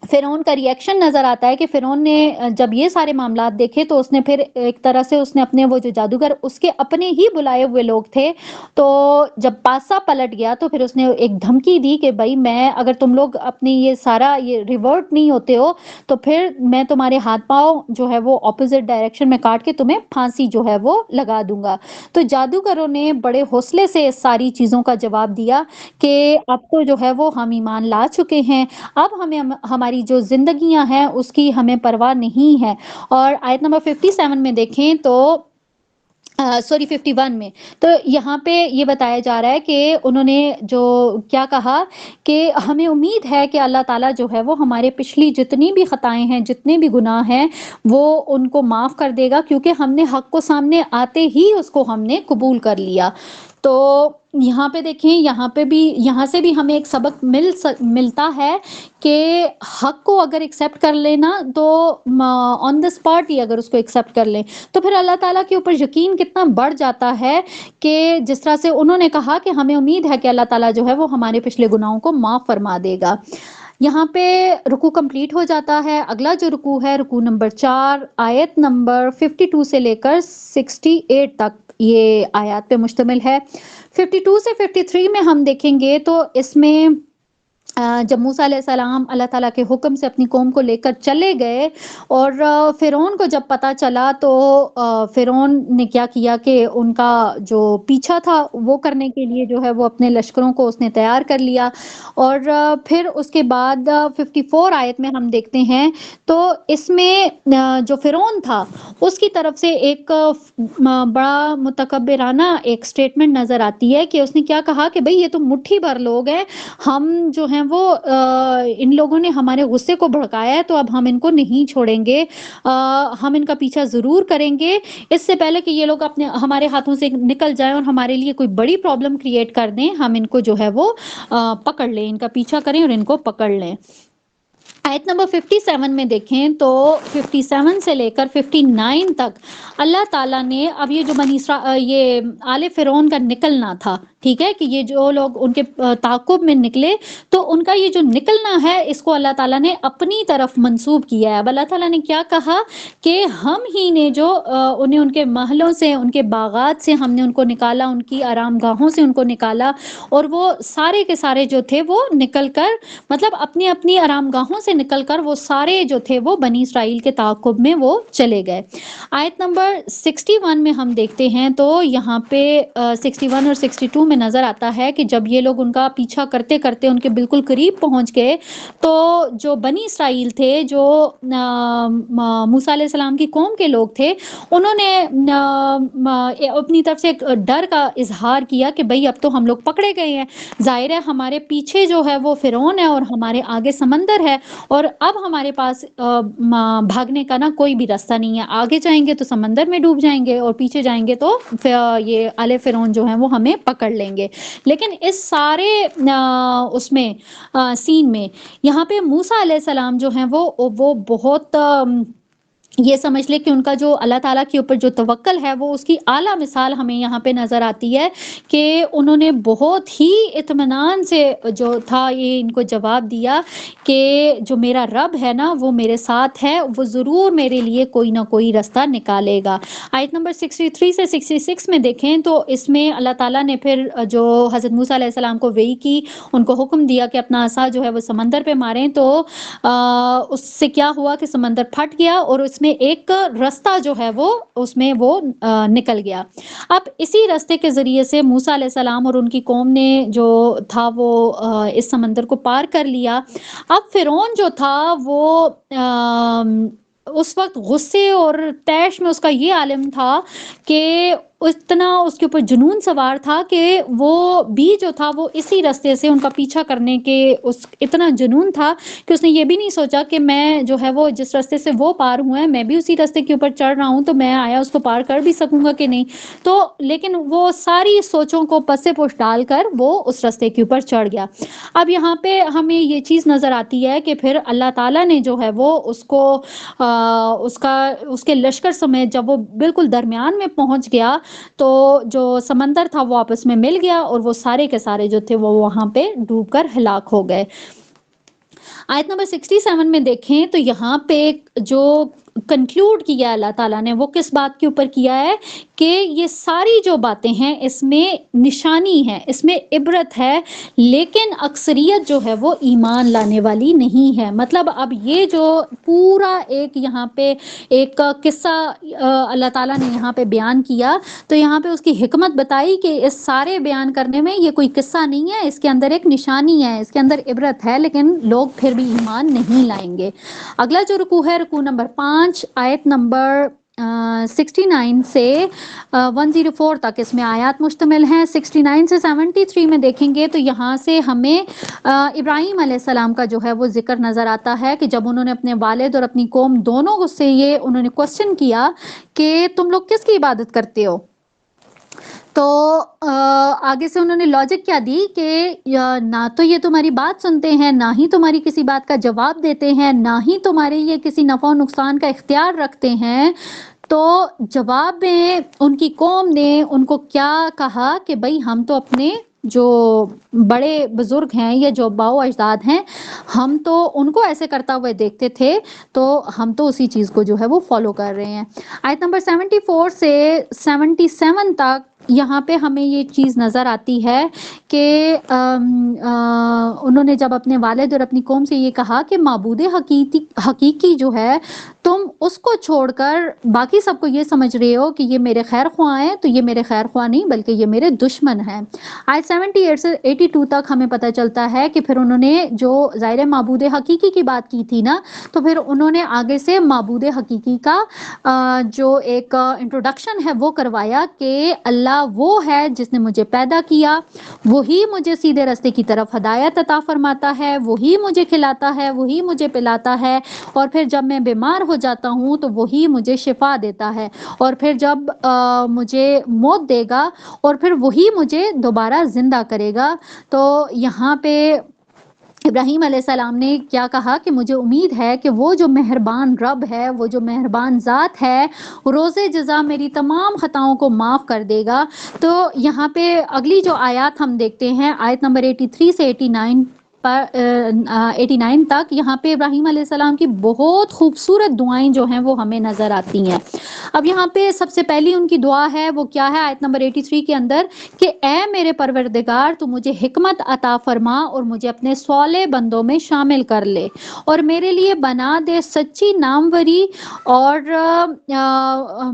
فرعون کا ری ایکشن نظر آتا ہے کہ فرعون نے جب یہ سارے معاملات دیکھے تو اس نے پھر ایک طرح سے اس نے اپنے وہ جو جادوگر اس کے اپنے ہی بلائے ہوئے لوگ تھے, تو جب پاسا پلٹ گیا تو پھر اس نے ایک دھمکی دی کہ بھائی میں اگر تم لوگ اپنی یہ سارا یہ ریورٹ نہیں ہوتے ہو تو پھر میں تمہارے ہاتھ پاؤں جو ہے وہ اپوزٹ ڈائریکشن میں کاٹ کے تمہیں پھانسی جو ہے وہ لگا دوں گا. تو جادوگروں نے بڑے حوصلے سے ساری چیزوں کا جواب دیا کہ اب تو جو ہے وہ ہم ایمان لا چکے ہیں, اب ہمیں ہماری جو زندگیاں ہیں اس کی ہمیں پرواہ نہیں ہے. اور آیت نمبر 57 میں دیکھیں تو سوری 51 میں تو یہاں پہ یہ بتایا جا رہا ہے کہ انہوں نے جو کیا کہا کہ ہمیں امید ہے کہ اللہ تعالیٰ جو ہے وہ ہمارے پچھلی جتنی بھی خطائیں ہیں, جتنے بھی گناہ ہیں وہ ان کو معاف کر دے گا, کیونکہ ہم نے حق کو سامنے آتے ہی اس کو ہم نے قبول کر لیا. تو یہاں پہ دیکھیں, یہاں پہ بھی یہاں سے بھی ہمیں ایک سبق ملتا ہے کہ حق کو اگر ایکسیپٹ کر لینا تو آن دا اسپاٹ ہی اگر اس کو ایکسیپٹ کر لیں تو پھر اللہ تعالیٰ کے اوپر یقین کتنا بڑھ جاتا ہے کہ جس طرح سے انہوں نے کہا کہ ہمیں امید ہے کہ اللہ تعالیٰ جو ہے وہ ہمارے پچھلے گناہوں کو معاف فرما دے گا. یہاں پہ رکوع کمپلیٹ ہو جاتا ہے. اگلا جو رکوع ہے رکوع نمبر 4 آیت نمبر 52 سے لے کر 68 تک یہ آیات پہ مشتمل ہے. 52 سے 53 میں ہم دیکھیں گے تو اس میں جب موسیٰ علیہ السلام اللہ تعالیٰ کے حکم سے اپنی قوم کو لے کر چلے گئے اور فرعون کو جب پتہ چلا تو فرعون نے کیا کیا کہ ان کا جو پیچھا تھا وہ کرنے کے لیے جو ہے وہ اپنے لشکروں کو اس نے تیار کر لیا. اور پھر اس کے بعد 54 آیت میں ہم دیکھتے ہیں تو اس میں جو فرعون تھا اس کی طرف سے ایک بڑا متکبرانہ ایک سٹیٹمنٹ نظر آتی ہے کہ اس نے کیا کہا کہ بھئی یہ تو مٹھی بھر لوگ ہیں, ہم جو ہیں وہ ان لوگوں نے ہمارے غصے کو بھڑکایا ہے تو اب ہم ان کو نہیں چھوڑیں گے, ہم ان کا پیچھا ضرور کریں گے اس سے پہلے کہ یہ لوگ اپنے ہمارے ہاتھوں سے نکل جائیں اور ہمارے لیے کوئی بڑی پرابلم کریٹ کر دیں, ہم ان کو جو ہے وہ پکڑ لیں, ان کا پیچھا کریں اور ان کو پکڑ لیں. آیت نمبر 57 میں دیکھیں تو 57 سے لے کر 59 تک اللہ تعالیٰ نے اب یہ جو یہ آل فرعون کا نکلنا تھا، ٹھیک ہے، کہ یہ جو لوگ ان کے تعاقب میں نکلے تو ان کا یہ جو نکلنا ہے اس کو اللہ تعالیٰ نے اپنی طرف منسوب کیا ہے۔ اب اللہ تعالیٰ نے کیا کہا کہ ہم ہی نے جو انہیں ان کے محلوں سے، ان کے باغات سے ہم نے ان کو نکالا، ان کی آرام گاہوں سے ان کو نکالا، اور وہ سارے کے سارے جو تھے وہ نکل کر، مطلب اپنی اپنی آرام گاہوں سے نکل کر وہ سارے جو تھے وہ بنی اسرائیل کے تعاقب میں وہ چلے گئے۔ آیت نمبر 61 میں ہم دیکھتے ہیں تو یہاں پہ 61 اور 62 میں نظر آتا ہے کہ جب یہ لوگ ان کا پیچھا کرتے کرتے ان کے بالکل قریب پہنچ گئے تو جو بنی اسرائیل تھے، جو موسیٰ علیہ السلام کی قوم کے لوگ تھے، انہوں نے اپنی طرف سے ایک ڈر کا اظہار کیا کہ بھئی اب تو ہم لوگ پکڑے گئے ہیں، ظاہر ہے ہمارے پیچھے جو ہے وہ فرعون ہے اور ہمارے آگے سمندر ہے، اور اب ہمارے پاس بھاگنے کا نا کوئی بھی راستہ نہیں ہے، آگے جائیں گے تو سمندر میں ڈوب جائیں گے اور پیچھے جائیں گے تو یہ آل فرعون جو ہیں وہ ہمیں پکڑ لیں گے۔ لیکن اس سارے اس میں سین میں یہاں پہ موسیٰ علیہ السلام جو ہیں وہ بہت یہ سمجھ لے کہ ان کا جو اللہ تعالیٰ کے اوپر جو توکل ہے وہ اس کی اعلیٰ مثال ہمیں یہاں پہ نظر آتی ہے کہ انہوں نے بہت ہی اطمینان سے جو تھا یہ ان کو جواب دیا کہ جو میرا رب ہے نا وہ میرے ساتھ ہے، وہ ضرور میرے لیے کوئی نہ کوئی راستہ نکالے گا۔ آیت نمبر 63 سے 66 میں دیکھیں تو اس میں اللہ تعالیٰ نے پھر جو حضرت موسیٰ علیہ السلام کو وحی کی، ان کو حکم دیا کہ اپنا عصا جو ہے وہ سمندر پہ ماریں، تو اس سے کیا ہوا کہ سمندر پھٹ گیا اور اس میں ایک راستہ جو ہے وہ اس میں وہ نکل گیا۔ اب اسی راستے کے ذریعے سے موسیٰ علیہ السلام اور ان کی قوم نے جو تھا وہ اس سمندر کو پار کر لیا۔ اب فرعون جو تھا وہ اس وقت غصے اور طیش میں اس کا یہ عالم تھا کہ اتنا اس کے اوپر جنون سوار تھا کہ وہ بھی جو تھا وہ اسی راستے سے ان کا پیچھا کرنے کے اس اتنا جنون تھا کہ اس نے یہ بھی نہیں سوچا کہ میں جو ہے وہ جس راستے سے وہ پار ہوا ہے میں بھی اسی راستے کے اوپر چڑھ رہا ہوں تو میں آیا اس کو پار کر بھی سکوں گا کہ نہیں، تو لیکن وہ ساری سوچوں کو پس پش ڈال کر وہ اس راستے کے اوپر چڑھ گیا۔ اب یہاں پہ ہمیں یہ چیز نظر آتی ہے کہ پھر اللہ تعالیٰ نے جو ہے وہ اس کو اس کے لشکر سمیت جب وہ بالکل درمیان میں پہنچ گیا تو جو سمندر تھا وہ آپس میں مل گیا اور وہ سارے کے سارے جو تھے وہ وہاں پہ ڈوب کر ہلاک ہو گئے۔ آیت نمبر 67 میں دیکھیں تو یہاں پہ جو کنکلوڈ کیا اللہ تعالیٰ نے وہ کس بات کے اوپر کیا ہے کہ یہ ساری جو باتیں ہیں اس میں نشانی ہے، اس میں عبرت ہے، لیکن اکثریت جو ہے وہ ایمان لانے والی نہیں ہے۔ مطلب اب یہ جو پورا ایک یہاں پہ ایک قصہ اللہ تعالیٰ نے یہاں پہ بیان کیا تو یہاں پہ اس کی حکمت بتائی کہ اس سارے بیان کرنے میں یہ کوئی قصہ نہیں ہے، اس کے اندر ایک نشانی ہے، اس کے اندر عبرت ہے، لیکن لوگ پھر بھی ایمان نہیں لائیں گے۔ اگلا جو رکوع ہے رکوع نمبر 5 آیت نمبر 69 سے 104 تک اس میں آیات مشتمل ہیں۔ 69 سے 73 میں دیکھیں گے تو یہاں سے ہمیں ابراہیم علیہ السلام کا جو ہے وہ ذکر نظر آتا ہے کہ جب انہوں نے اپنے والد اور اپنی قوم دونوں سے یہ انہوں نے کوسچن کیا کہ تم لوگ کس کی عبادت کرتے ہو، تو آگے سے انہوں نے لاجک کیا دی کہ نہ تو یہ تمہاری بات سنتے ہیں، نہ ہی تمہاری کسی بات کا جواب دیتے ہیں، نہ ہی تمہارے یہ کسی نفع و نقصان کا اختیار رکھتے ہیں۔ تو جواب میں ان کی قوم نے ان کو کیا کہا کہ بھئی ہم تو اپنے جو بڑے بزرگ ہیں یا جو باؤ اجداد ہیں ہم تو ان کو ایسے کرتا ہوئے دیکھتے تھے تو ہم تو اسی چیز کو جو ہے وہ فالو کر رہے ہیں۔ آیت نمبر 74 سے 77 تک یہاں پہ ہمیں یہ چیز نظر آتی ہے کہ انہوں نے جب اپنے والد اور اپنی قوم سے یہ کہا کہ معبود حقیقی جو ہے تم اس کو چھوڑ کر باقی سب کو یہ سمجھ رہے ہو کہ یہ میرے خیر خواہ ہیں، تو یہ میرے خیر خواہ نہیں بلکہ یہ میرے دشمن ہیں۔ آیت 78 سے 82 تک ہمیں پتہ چلتا ہے کہ پھر انہوں نے جو ظاہر معبود حقیقی کی بات کی تھی نا، تو پھر انہوں نے آگے سے معبود حقیقی کا جو ایک انٹروڈکشن ہے وہ کروایا کہ اللہ وہ ہے جس نے مجھے پیدا کیا، وہی مجھے سیدھے راستے کی طرف ہدایت عطا فرماتا ہے، وہی مجھے کھلاتا ہے، وہی مجھے پلاتا ہے، اور پھر جب میں بیمار ہو جاتا ہوں تو وہی مجھے شفا دیتا ہے، اور پھر جب مجھے موت دے گا اور پھر وہی مجھے دوبارہ زندہ کرے گا۔ تو یہاں پہ ابراہیم علیہ السلام نے کیا کہا کہ مجھے امید ہے کہ وہ جو مہربان رب ہے، وہ جو مہربان ذات ہے، روز جزا میری تمام خطاؤں کو معاف کر دے گا۔ تو یہاں پہ اگلی جو آیات ہم دیکھتے ہیں، آیت نمبر 83 سے 89 پر 89 تک، یہاں پہ ابراہیم علیہ السلام کی بہت خوبصورت دعائیں جو ہیں وہ ہمیں نظر آتی ہیں۔ اب یہاں پہ سب سے پہلی ان کی دعا ہے وہ کیا ہے آیت نمبر 83 کے اندر، کہ اے میرے پروردگار تو مجھے حکمت عطا فرما اور مجھے اپنے صالح بندوں میں شامل کر لے، اور میرے لیے بنا دے سچی ناموری اور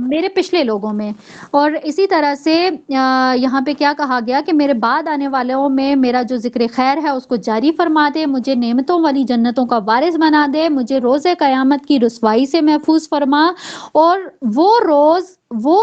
میرے پچھلے لوگوں میں۔ اور اسی طرح سے یہاں پہ کیا کہا گیا کہ میرے بعد آنے والوں میں میرا جو ذکر خیر ہے اس کو جاری فرما دے، مجھے نعمتوں والی جنتوں کا وارث بنا دے، مجھے روز قیامت کی رسوائی سے محفوظ فرما، اور وہ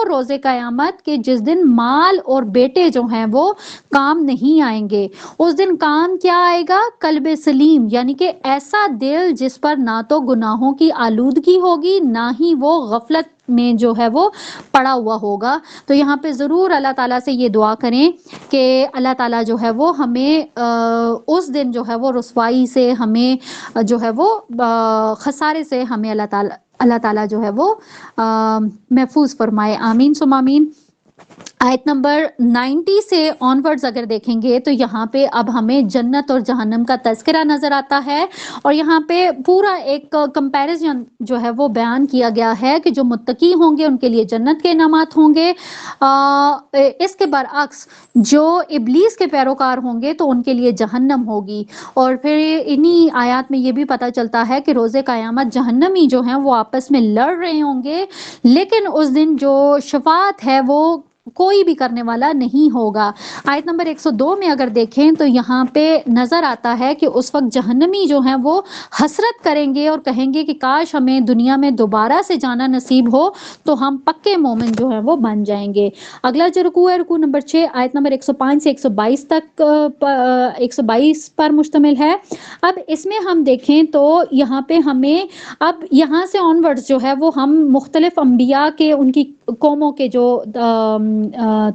روز قیامت کے جس دن مال اور بیٹے جو ہیں وہ کام نہیں آئیں گے، اس دن کام کیا آئے گا؟ قلب سلیم، یعنی کہ ایسا دل جس پر نہ تو گناہوں کی آلودگی ہوگی، نہ ہی وہ غفلت میں جو ہے وہ پڑا ہوا ہوگا۔ تو یہاں پہ ضرور اللہ تعالیٰ سے یہ دعا کریں کہ اللہ تعالیٰ جو ہے وہ ہمیں اس دن جو ہے وہ رسوائی سے، ہمیں جو ہے وہ خسارے سے ہمیں اللہ تعالیٰ جو ہے وہ محفوظ فرمائے، آمین ثم آمین۔ آیت نمبر 90 سے آنورڈز اگر دیکھیں گے تو یہاں پہ اب ہمیں جنت اور جہنم کا تذکرہ نظر آتا ہے، اور یہاں پہ پورا ایک کمپیریزن جو ہے وہ بیان کیا گیا ہے کہ جو متقی ہوں گے ان کے لیے جنت کے انعامات ہوں گے، اس کے برعکس جو ابلیس کے پیروکار ہوں گے تو ان کے لیے جہنم ہوگی۔ اور پھر انہی آیات میں یہ بھی پتہ چلتا ہے کہ روز قیامت جہنمی جو ہیں وہ آپس میں لڑ رہے ہوں گے، لیکن اس دن جو شفاعت ہے وہ کوئی بھی کرنے والا نہیں ہوگا۔ آیت نمبر 102 میں اگر دیکھیں تو یہاں پہ نظر آتا ہے کہ اس وقت جہنمی جو ہیں وہ حسرت کریں گے اور کہیں گے کہ کاش ہمیں دنیا میں دوبارہ سے جانا نصیب ہو تو ہم پکے مومن جو ہیں وہ بن جائیں گے۔ اگلا جو رکوع ہے، رکوع نمبر 6، آیت نمبر 105 سے 122 تک 122 پر مشتمل ہے۔ اب اس میں ہم دیکھیں تو یہاں پہ ہمیں اب یہاں سے آنورڈز جو ہے وہ ہم مختلف انبیاء کے ان کی قوموں کے جو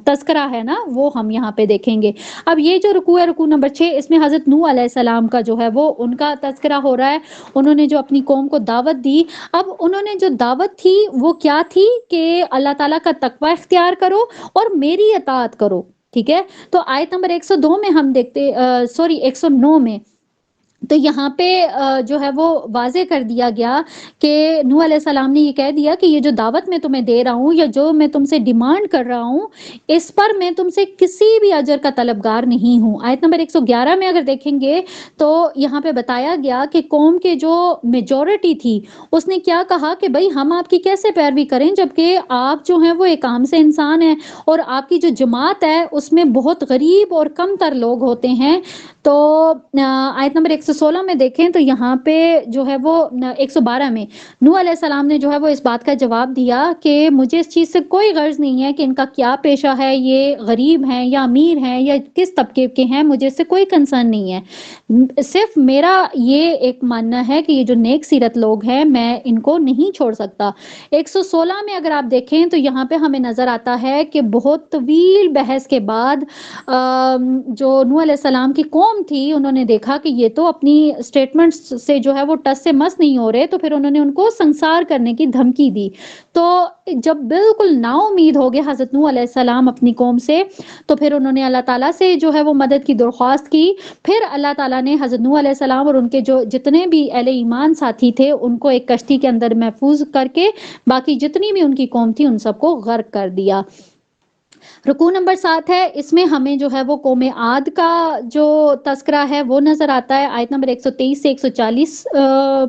تذکرہ ہے نا وہ ہم یہاں پہ دیکھیں گے۔ اب یہ جو رکوع ہے، رکوع نمبر 6، اس میں حضرت نوح علیہ السلام کا جو ہے وہ ان کا تذکرہ ہو رہا ہے، انہوں نے جو اپنی قوم کو دعوت دی۔ اب انہوں نے جو دعوت تھی وہ کیا تھی کہ اللہ تعالیٰ کا تقوی اختیار کرو اور میری اطاعت کرو، ٹھیک ہے۔ تو آیت نمبر 102 میں ہم دیکھتے 109 میں تو یہاں پہ جو ہے وہ واضح کر دیا گیا کہ نوح علیہ السلام نے یہ کہہ دیا کہ یہ جو دعوت میں تمہیں دے رہا ہوں یا جو میں تم سے ڈیمانڈ کر رہا ہوں، اس پر میں تم سے کسی بھی اجر کا طلبگار نہیں ہوں۔ آیت نمبر 111 میں اگر دیکھیں گے تو یہاں پہ بتایا گیا کہ قوم کے جو میجورٹی تھی اس نے کیا کہا کہ بھائی ہم آپ کی کیسے پیروی کریں جبکہ آپ جو ہیں وہ ایک عام سے انسان ہیں اور آپ کی جو جماعت ہے اس میں بہت غریب اور کم تر لوگ ہوتے ہیں۔ تو آیت نمبر 116 میں دیکھیں تو یہاں پہ جو ہے وہ 112 میں نوح علیہ السلام نے جو ہے وہ اس بات کا جواب دیا کہ مجھے اس چیز سے کوئی غرض نہیں ہے کہ ان کا کیا پیشہ ہے، یہ غریب ہیں یا امیر ہیں یا کس طبقے کے ہیں، مجھے اس سے کوئی کنسرن نہیں ہے، صرف میرا یہ ایک ماننا ہے کہ یہ جو نیک سیرت لوگ ہیں میں ان کو نہیں چھوڑ سکتا۔ 116 میں اگر آپ دیکھیں تو یہاں پہ ہمیں نظر آتا ہے کہ بہت طویل بحث کے بعد جو نوح علیہ السلام کی قوم تھی انہوں نے دیکھا کہ یہ تو اپنی سٹیٹمنٹس سے جو ہے وہ ٹس سے مس نہیں ہو رہے، تو پھر انہوں نے ان کو سنسار کرنے کی دھمکی دی۔ تو جب بالکل نا امید ہو گئے حضرت نوح علیہ السلام اپنی قوم سے تو پھر انہوں نے اللہ تعالیٰ سے جو ہے وہ مدد کی درخواست کی۔ پھر اللہ تعالیٰ نے حضرت نوح علیہ السلام اور ان کے جو جتنے بھی اہل ایمان ساتھی تھے ان کو ایک کشتی کے اندر محفوظ کر کے باقی جتنی بھی ان کی قوم تھی ان سب کو غرق کر دیا۔ رکوع نمبر 7 ہے، اس میں ہمیں جو ہے وہ قوم عاد کا جو تذکرہ ہے وہ نظر آتا ہے، آیت نمبر 123 سے 140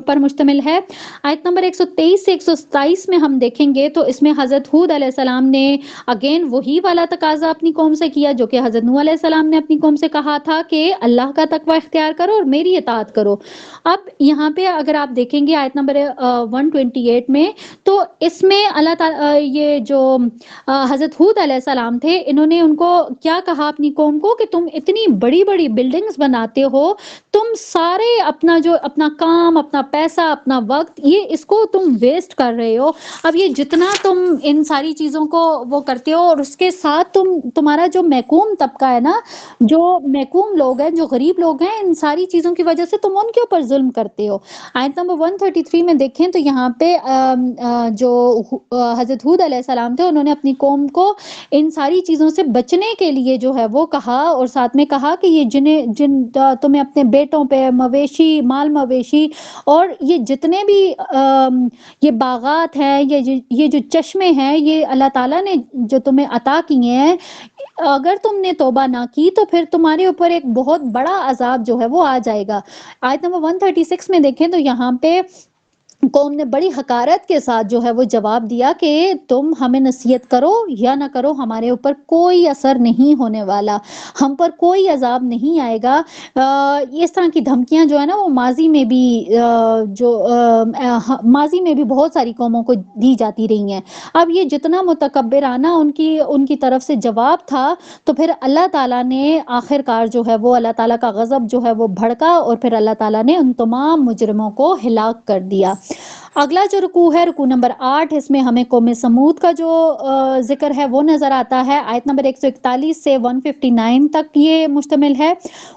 پر مشتمل ہے۔ آیت نمبر 123 سے 127 میں ہم دیکھیں گے تو اس میں حضرت ہود علیہ السلام نے اگین وہی والا تقاضا اپنی قوم سے کیا جو کہ حضرت نوح علیہ السلام نے اپنی قوم سے کہا تھا کہ اللہ کا تقوی اختیار کرو اور میری اطاعت کرو۔ اب یہاں پہ اگر آپ دیکھیں گے آیت نمبر 128 میں تو اس میں اللہ تعالیٰ یہ جو حضرت ہود علیہ السلام السلام تھے، انہوں نے ان کو کیا کہا اپنی قوم کو کہ تم اتنی بڑی بڑی بلڈنگز بناتے ہو، تم سارے اپنا کام، اپنا پیسہ، اپنا وقت، یہ اس کو تم ویسٹ کر رہے ہو. اب یہ جتنا تم ان ساری چیزوں کو وہ کرتے ہو، اور اس کے ساتھ تمہارا جو محکوم طبقہ ہے نا، جو محکوم لوگ ہیں، جو غریب لوگ ہیں، ان ساری چیزوں کی وجہ سے تم ان کے اوپر ظلم کرتے ہو. آیت نمبر 133 میں دیکھیں تو یہاں پہ جو حضرت ہود علیہ السلام تھے، انہوں نے اپنی قوم کو ان ساری چیزوں سے بچنے کے لیے جو ہے وہ کہا، اور ساتھ میں کہا کہ یہ تمہیں اپنے بیٹوں پہ مویشی، مال مویشی، اور یہ جتنے بھی یہ باغات ہیں، یہ جو چشمے ہیں، یہ اللہ تعالیٰ نے جو تمہیں عطا کیے ہیں، اگر تم نے توبہ نہ کی تو پھر تمہارے اوپر ایک بہت بڑا عذاب جو ہے وہ آ جائے گا. آیت نمبر 136 میں دیکھیں تو یہاں پہ قوم نے بڑی حقارت کے ساتھ جو ہے وہ جواب دیا کہ تم ہمیں نصیحت کرو یا نہ کرو، ہمارے اوپر کوئی اثر نہیں ہونے والا، ہم پر کوئی عذاب نہیں آئے گا. اس طرح کی دھمکیاں جو ہے نا وہ ماضی میں بھی بہت ساری قوموں کو دی جاتی رہی ہیں. اب یہ جتنا متکبرانہ ان کی طرف سے جواب تھا، تو پھر اللہ تعالیٰ نے آخر کار جو ہے وہ اللہ تعالیٰ کا غضب جو ہے وہ بھڑکا، اور پھر اللہ تعالیٰ نے ان تمام مجرموں کو ہلاک کر دیا. اگلا جو رکوع ہے، رکوع نمبر 8، اس میں ہمیں قوم سمود کا جو ذکر ہے وہ نظر آتا ہے. آیت نمبر 141 سے 159 تک یہ مشتمل ہے.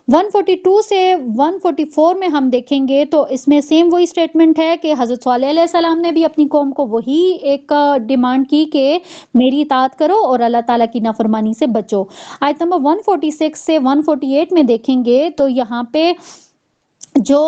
142 سے 144 میں ہم دیکھیں گے تو اس میں سیم وہی سٹیٹمنٹ ہے کہ حضرت صالح علیہ السلام نے بھی اپنی قوم کو وہی ایک ڈیمانڈ کی کہ میری اطاعت کرو اور اللہ تعالیٰ کی نافرمانی سے بچو. آیت نمبر 146 سے 148 میں دیکھیں گے تو یہاں پہ جو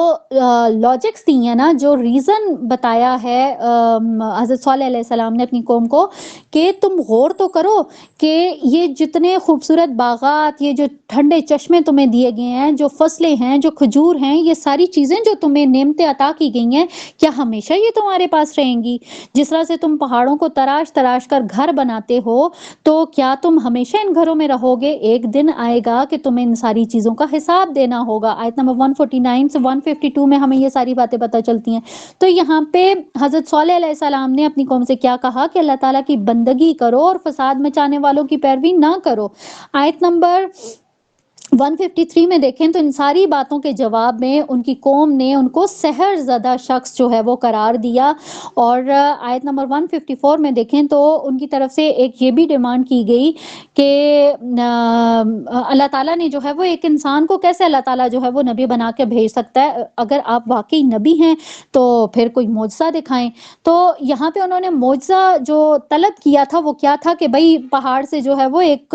لاجکس دی ہیں نا، جو ریزن بتایا ہے حضرت صالح علیہ السلام نے اپنی قوم کو، کہ تم غور تو کرو کہ یہ جتنے خوبصورت باغات، یہ جو ٹھنڈے چشمے تمہیں دیے گئے ہیں، جو فصلیں ہیں، جو کھجور ہیں، یہ ساری چیزیں جو تمہیں نعمتیں عطا کی گئی ہیں، کیا ہمیشہ یہ تمہارے پاس رہیں گی؟ جس طرح سے تم پہاڑوں کو تراش تراش کر گھر بناتے ہو، تو کیا تم ہمیشہ ان گھروں میں رہو گے؟ ایک دن آئے گا کہ تمہیں ان ساری چیزوں کا حساب دینا ہوگا. آیت نمبر 149 سے 152 میں ہمیں یہ ساری باتیں پتہ چلتی ہیں. تو یہاں پہ حضرت صالح علیہ السلام نے اپنی قوم سے کیا کہا کہ اللہ تعالیٰ کی بندگی کرو اور فساد مچانے والوں کی پیروی نہ کرو. آیت نمبر 153 میں دیکھیں تو ان ساری باتوں کے جواب میں ان کی قوم نے ان کو سحر زدہ شخص جو ہے وہ قرار دیا. اور آیت نمبر 154 میں دیکھیں تو ان کی طرف سے ایک یہ بھی ڈیمانڈ کی گئی کہ اللہ تعالیٰ نے جو ہے وہ ایک انسان کو کیسے اللہ تعالیٰ جو ہے وہ نبی بنا کے بھیج سکتا ہے؟ اگر آپ واقعی نبی ہیں تو پھر کوئی معجزہ دکھائیں. تو یہاں پہ انہوں نے معجزہ جو طلب کیا تھا وہ کیا تھا کہ بھئی پہاڑ سے جو ہے وہ ایک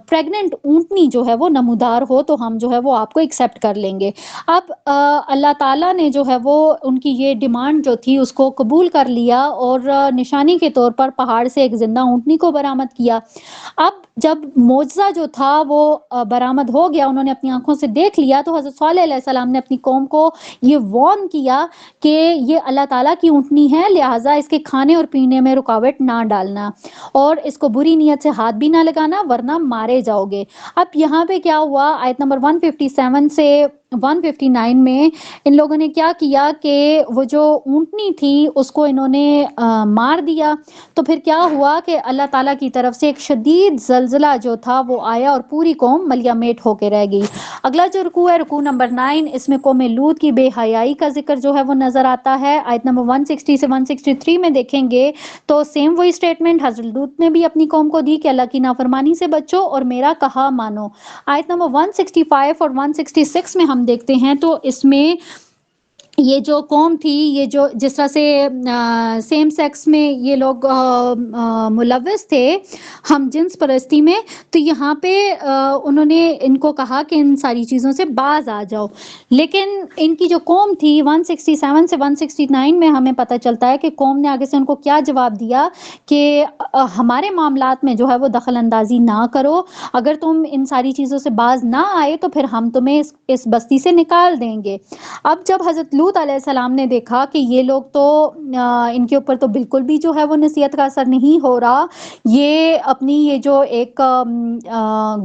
پریگننٹ اونٹنی جو ہے وہ نمودار ہو تو ہم جو ہے وہ آپ کو ایکسیپٹ کر لیں گے. اب اللہ تعالیٰ نے جو ہے وہ ان کی یہ ڈیمانڈ جو تھی اس کو قبول کر لیا، اور نشانی کے طور پر پہاڑ سے ایک زندہ اونٹنی کو برآمد کیا. اب جب معجزہ جو تھا وہ برآمد ہو گیا، انہوں نے اپنی آنکھوں سے دیکھ لیا، تو حضرت صالح علیہ السلام نے اپنی قوم کو یہ وارن کیا کہ یہ اللہ تعالیٰ کی اونٹنی ہے، لہٰذا اس کے کھانے اور پینے میں رکاوٹ نہ ڈالنا، اور اس کو بری نیت سے ہاتھ بھی نہ لگانا ورنہ مارے جاؤ گے. اب یہاں پہ کیا ہوا؟ آیت نمبر 157 سے 159 میں ان لوگوں نے کیا کیا کہ وہ جو اونٹنی تھی اس کو انہوں نے مار دیا. تو پھر کیا ہوا کہ اللہ تعالیٰ کی طرف سے ایک شدید زلزلہ جو تھا وہ آیا اور پوری قوم ملیا میٹ ہو کے رہ گئی. اگلا جو رکوع ہے، رکوع نمبر 9، اس میں قوم لوط کی بے حیائی کا ذکر جو ہے وہ نظر آتا ہے. آیت نمبر 160 سے 163 میں دیکھیں گے تو سیم وہی سٹیٹمنٹ حضرت لوط نے بھی اپنی قوم کو دی کہ اللہ کی نافرمانی سے بچو اور میرا کہا مانو. آیت نمبر 165 اور 166 میں ہم دیکھتے ہیں تو اس میں یہ جو قوم تھی، یہ جو جس طرح سے سیم سیکس میں یہ لوگ ملوث تھے، ہم جنس پرستی میں، تو یہاں پہ انہوں نے ان کو کہا کہ ان ساری چیزوں سے باز آ جاؤ. لیکن ان کی جو قوم تھی 167 سے 169 میں ہمیں پتہ چلتا ہے کہ قوم نے آگے سے ان کو کیا جواب دیا کہ ہمارے معاملات میں جو ہے وہ دخل اندازی نہ کرو، اگر تم ان ساری چیزوں سے باز نہ آئے تو پھر ہم تمہیں اس بستی سے نکال دیں گے. اب جب حضرت لوط لوط علیہ السلام نے دیکھا کہ یہ لوگ تو ان کے اوپر تو بالکل بھی جو ہے وہ نصیحت کا اثر نہیں ہو رہا، یہ اپنی یہ جو ایک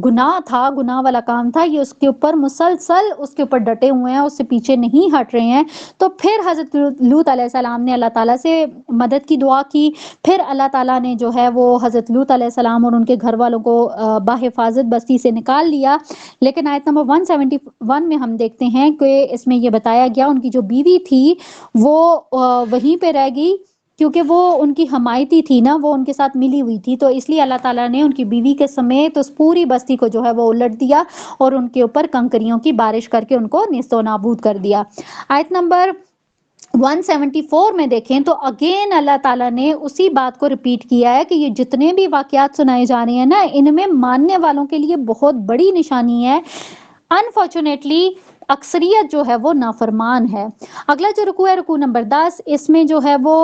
گناہ تھا، گناہ والا کام تھا، یہ اس کے اوپر مسلسل اس کے اوپر ڈٹے ہوئے ہیں، اس سے پیچھے نہیں ہٹ رہے ہیں. تو پھر حضرت لوط علیہ السلام نے اللہ تعالیٰ سے مدد کی دعا کی. پھر اللہ تعالیٰ نے جو ہے وہ حضرت لوط علیہ السلام اور ان کے گھر والوں کو بحفاظت بستی سے نکال لیا. لیکن آیت نمبر 171 میں ہم دیکھتے ہیں کہ اس میں یہ بتایا گیا ان کی جو بیوی تھی وہ وہیں پہ رہ گئی، کیونکہ وہ ان کی حمایتی تھی نا، وہ ان کے ساتھ ملی ہوئی تھی، تو اس لیے اللہ تعالیٰ نے ان کی بیوی کے سمیت اس پوری بستی کو جو ہے وہ الٹ دیا اور ان کے اوپر کنکریوں کی بارش کر کے ان کو نیست و نابود کر دیا. آیت نمبر 174 میں دیکھیں تو اگین اللہ تعالیٰ نے اسی بات کو ریپیٹ کیا ہے کہ یہ جتنے بھی واقعات سنائے جا رہے ہیں نا، ان میں ماننے والوں کے لیے بہت بڑی نشانی ہے. انفارچونیٹلی اکثریت جو ہے وہ نافرمان ہے. اگلا جو رکوع ہے رکوع نمبر 10، اس میں جو ہے وہ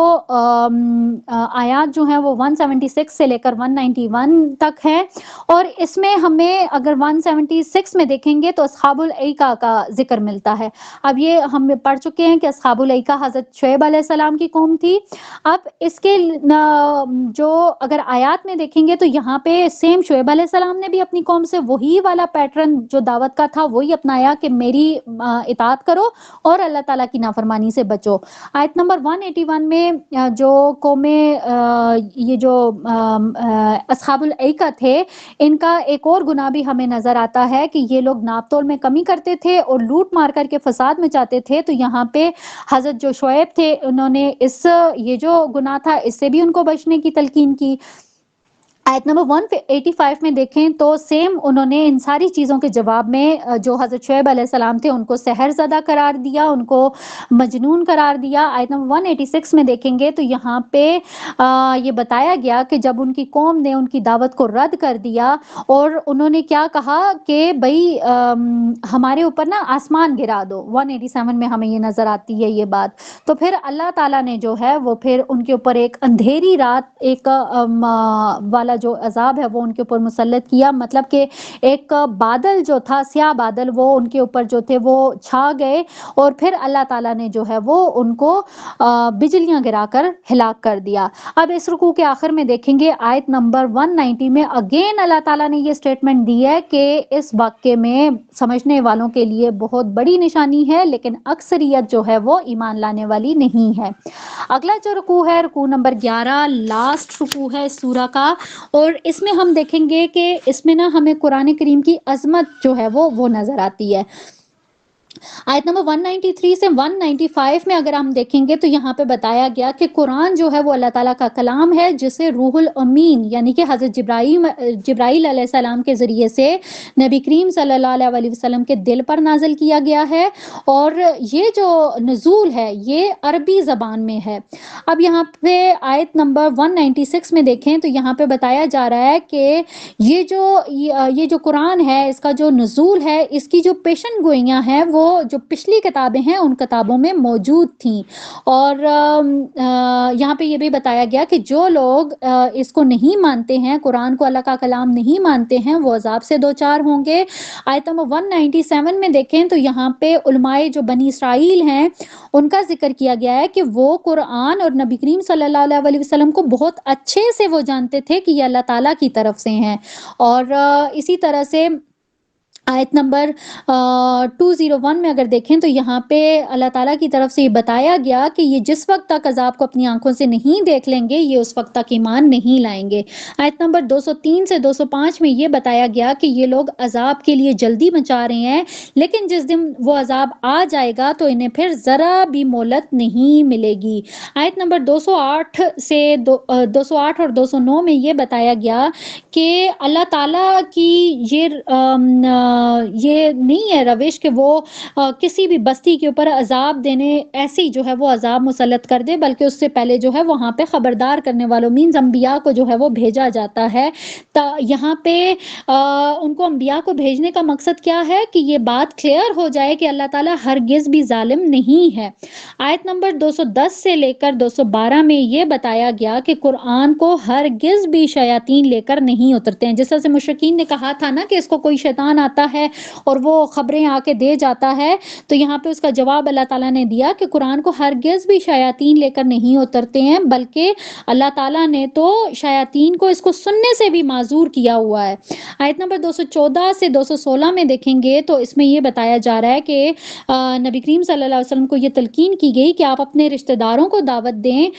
آیات جو ہیں وہ 176 سے لے کر 191 تک ہیں، اور اس میں ہمیں اگر 176 میں دیکھیں گے تو اصحاب الایکہ کا ذکر ملتا ہے. اب یہ ہم پڑھ چکے ہیں کہ اصحاب الایکہ حضرت شعیب علیہ السلام کی قوم تھی. اب اس کے جو اگر آیات میں دیکھیں گے تو یہاں پہ سیم شعیب علیہ السلام نے بھی اپنی قوم سے وہی والا پیٹرن جو دعوت کا تھا وہی اپنایا کہ میری اطاعت کرو اور اللہ تعالیٰ کی نافرمانی سے بچو. آیت نمبر 181 میں جو قوم یہ جو اصحاب الایکہ تھے، ان کا ایک اور گناہ بھی ہمیں نظر آتا ہے کہ یہ لوگ ناپ تول میں کمی کرتے تھے اور لوٹ مار کر کے فساد مچاتے تھے. تو یہاں پہ حضرت جو شعیب تھے انہوں نے یہ جو گناہ تھا اس سے بھی ان کو بچنے کی تلقین کی. آیت نمبر 185 میں دیکھیں تو سیم انہوں نے ان ساری چیزوں کے جواب میں جو حضرت شعیب علیہ السلام تھے ان کو سحر زدہ قرار دیا، ان کو مجنون قرار دیا. آیت نمبر 186 میں دیکھیں گے تو یہاں پہ یہ بتایا گیا کہ جب ان کی قوم نے ان کی دعوت کو رد کر دیا اور انہوں نے کیا کہا کہ بھئی ہمارے اوپر نا آسمان گرا دو. 187 میں ہمیں یہ نظر آتی ہے یہ بات. تو پھر اللہ تعالیٰ نے جو ہے وہ پھر ان کے اوپر ایک اندھیری رات ایک والا جو عذاب ہے وہ ان کے اوپر مسلط کیا. مطلب کہ ایک بادل جو تھا، سیاہ بادل، وہ ان کے اوپر جو تھے وہ چھا گئے اور پھر اللہ تعالیٰ نے جو ہے وہ ان کو بجلیاں گرا کر ہلاک کر دیا. اب اس رکوع کے آخر میں دیکھیں گے آیت نمبر 190 میں اگین اللہ تعالیٰ نے یہ سٹیٹمنٹ دی ہے کہ اس واقعے میں سمجھنے والوں کے لیے بہت بڑی نشانی ہے، لیکن اکثریت جو ہے وہ ایمان لانے والی نہیں ہے. اگلا جو رکوع ہے رکوع نمبر 11، لاسٹ رکوع ہے اس سورہ کا، اور اس میں ہم دیکھیں گے کہ اس میں نا ہمیں قرآن کریم کی عظمت جو ہے وہ نظر آتی ہے. آیت نمبر 193 سے 195 میں اگر ہم دیکھیں گے تو یہاں پہ بتایا گیا کہ قرآن جو ہے وہ اللہ تعالیٰ کا کلام ہے جسے روح الامین یعنی کہ حضرت جبرائیل علیہ السلام کے ذریعے سے نبی کریم صلی اللہ علیہ وسلم کے دل پر نازل کیا گیا ہے، اور یہ جو نزول ہے یہ عربی زبان میں ہے. اب یہاں پہ آیت نمبر 196 میں دیکھیں تو یہاں پہ بتایا جا رہا ہے کہ یہ جو قرآن ہے اس کا جو نزول ہے، اس کی جو پیشن گوئیاں ہیں وہ جو پچھلی کتابیں ہیں ان کتابوں میں موجود تھیں. اور یہاں پہ یہ بھی بتایا گیا کہ جو لوگ اس کو نہیں مانتے ہیں، قرآن کو اللہ کا کلام نہیں مانتے ہیں، وہ عذاب سے دوچار ہوں گے. آیت نمبر 197 میں دیکھیں تو یہاں پہ علماء جو بنی اسرائیل ہیں ان کا ذکر کیا گیا ہے کہ وہ قرآن اور نبی کریم صلی اللہ علیہ وسلم کو بہت اچھے سے وہ جانتے تھے کہ یہ اللہ تعالیٰ کی طرف سے ہیں. اور اسی طرح سے آیت نمبر 201 میں اگر دیکھیں تو یہاں پہ اللہ تعالیٰ کی طرف سے یہ بتایا گیا کہ یہ جس وقت تک عذاب کو اپنی آنکھوں سے نہیں دیکھ لیں گے یہ اس وقت تک ایمان نہیں لائیں گے. آیت نمبر 203 سے 205 میں یہ بتایا گیا کہ یہ لوگ عذاب کے لیے جلدی مچا رہے ہیں، لیکن جس دن وہ عذاب آ جائے گا تو انہیں پھر ذرا بھی مہلت نہیں ملے گی. آیت نمبر 208 سے 208 اور 209 میں یہ بتایا گیا کہ اللہ تعالیٰ کی یہ نہیں ہے روش کہ وہ کسی بھی بستی کے اوپر عذاب دینے ایسی جو ہے وہ عذاب مسلط کر دے، بلکہ اس سے پہلے جو ہے وہاں پہ خبردار کرنے والوں مینز انبیاء کو جو ہے وہ بھیجا جاتا ہے. یہاں پہ ان کو انبیاء کو بھیجنے کا مقصد کیا ہے کہ یہ بات کلیئر ہو جائے کہ اللہ تعالیٰ ہرگز بھی ظالم نہیں ہے. آیت نمبر 210 سے لے کر 212 میں یہ بتایا گیا کہ قرآن کو ہرگز بھی شیاطین لے کر نہیں اترتے ہیں. جس طرح سے مشرکین نے کہا تھا نا کہ اس کو کوئی شیطان آتا ہے اور وہ خبریں آ کے دے جاتا ہے، تو یہاں پہ اس کا جواب اللہ تعالیٰ نے دیا کہ قرآن کو ہرگز بھی شیاطین لے کر نہیں اترتے ہیں، بلکہ اللہ تعالیٰ نے تو شیاطین کو اس کو سننے سے بھی معذور کیا ہوا ہے۔ آیت نمبر 214 سے 216 میں دیکھیں گے تو اس میں یہ بتایا جا رہا ہے کہ نبی کریم صلی اللہ علیہ وسلم کو یہ تلقین کی گئی کہ آپ اپنے رشتہ داروں کو دعوت دیں،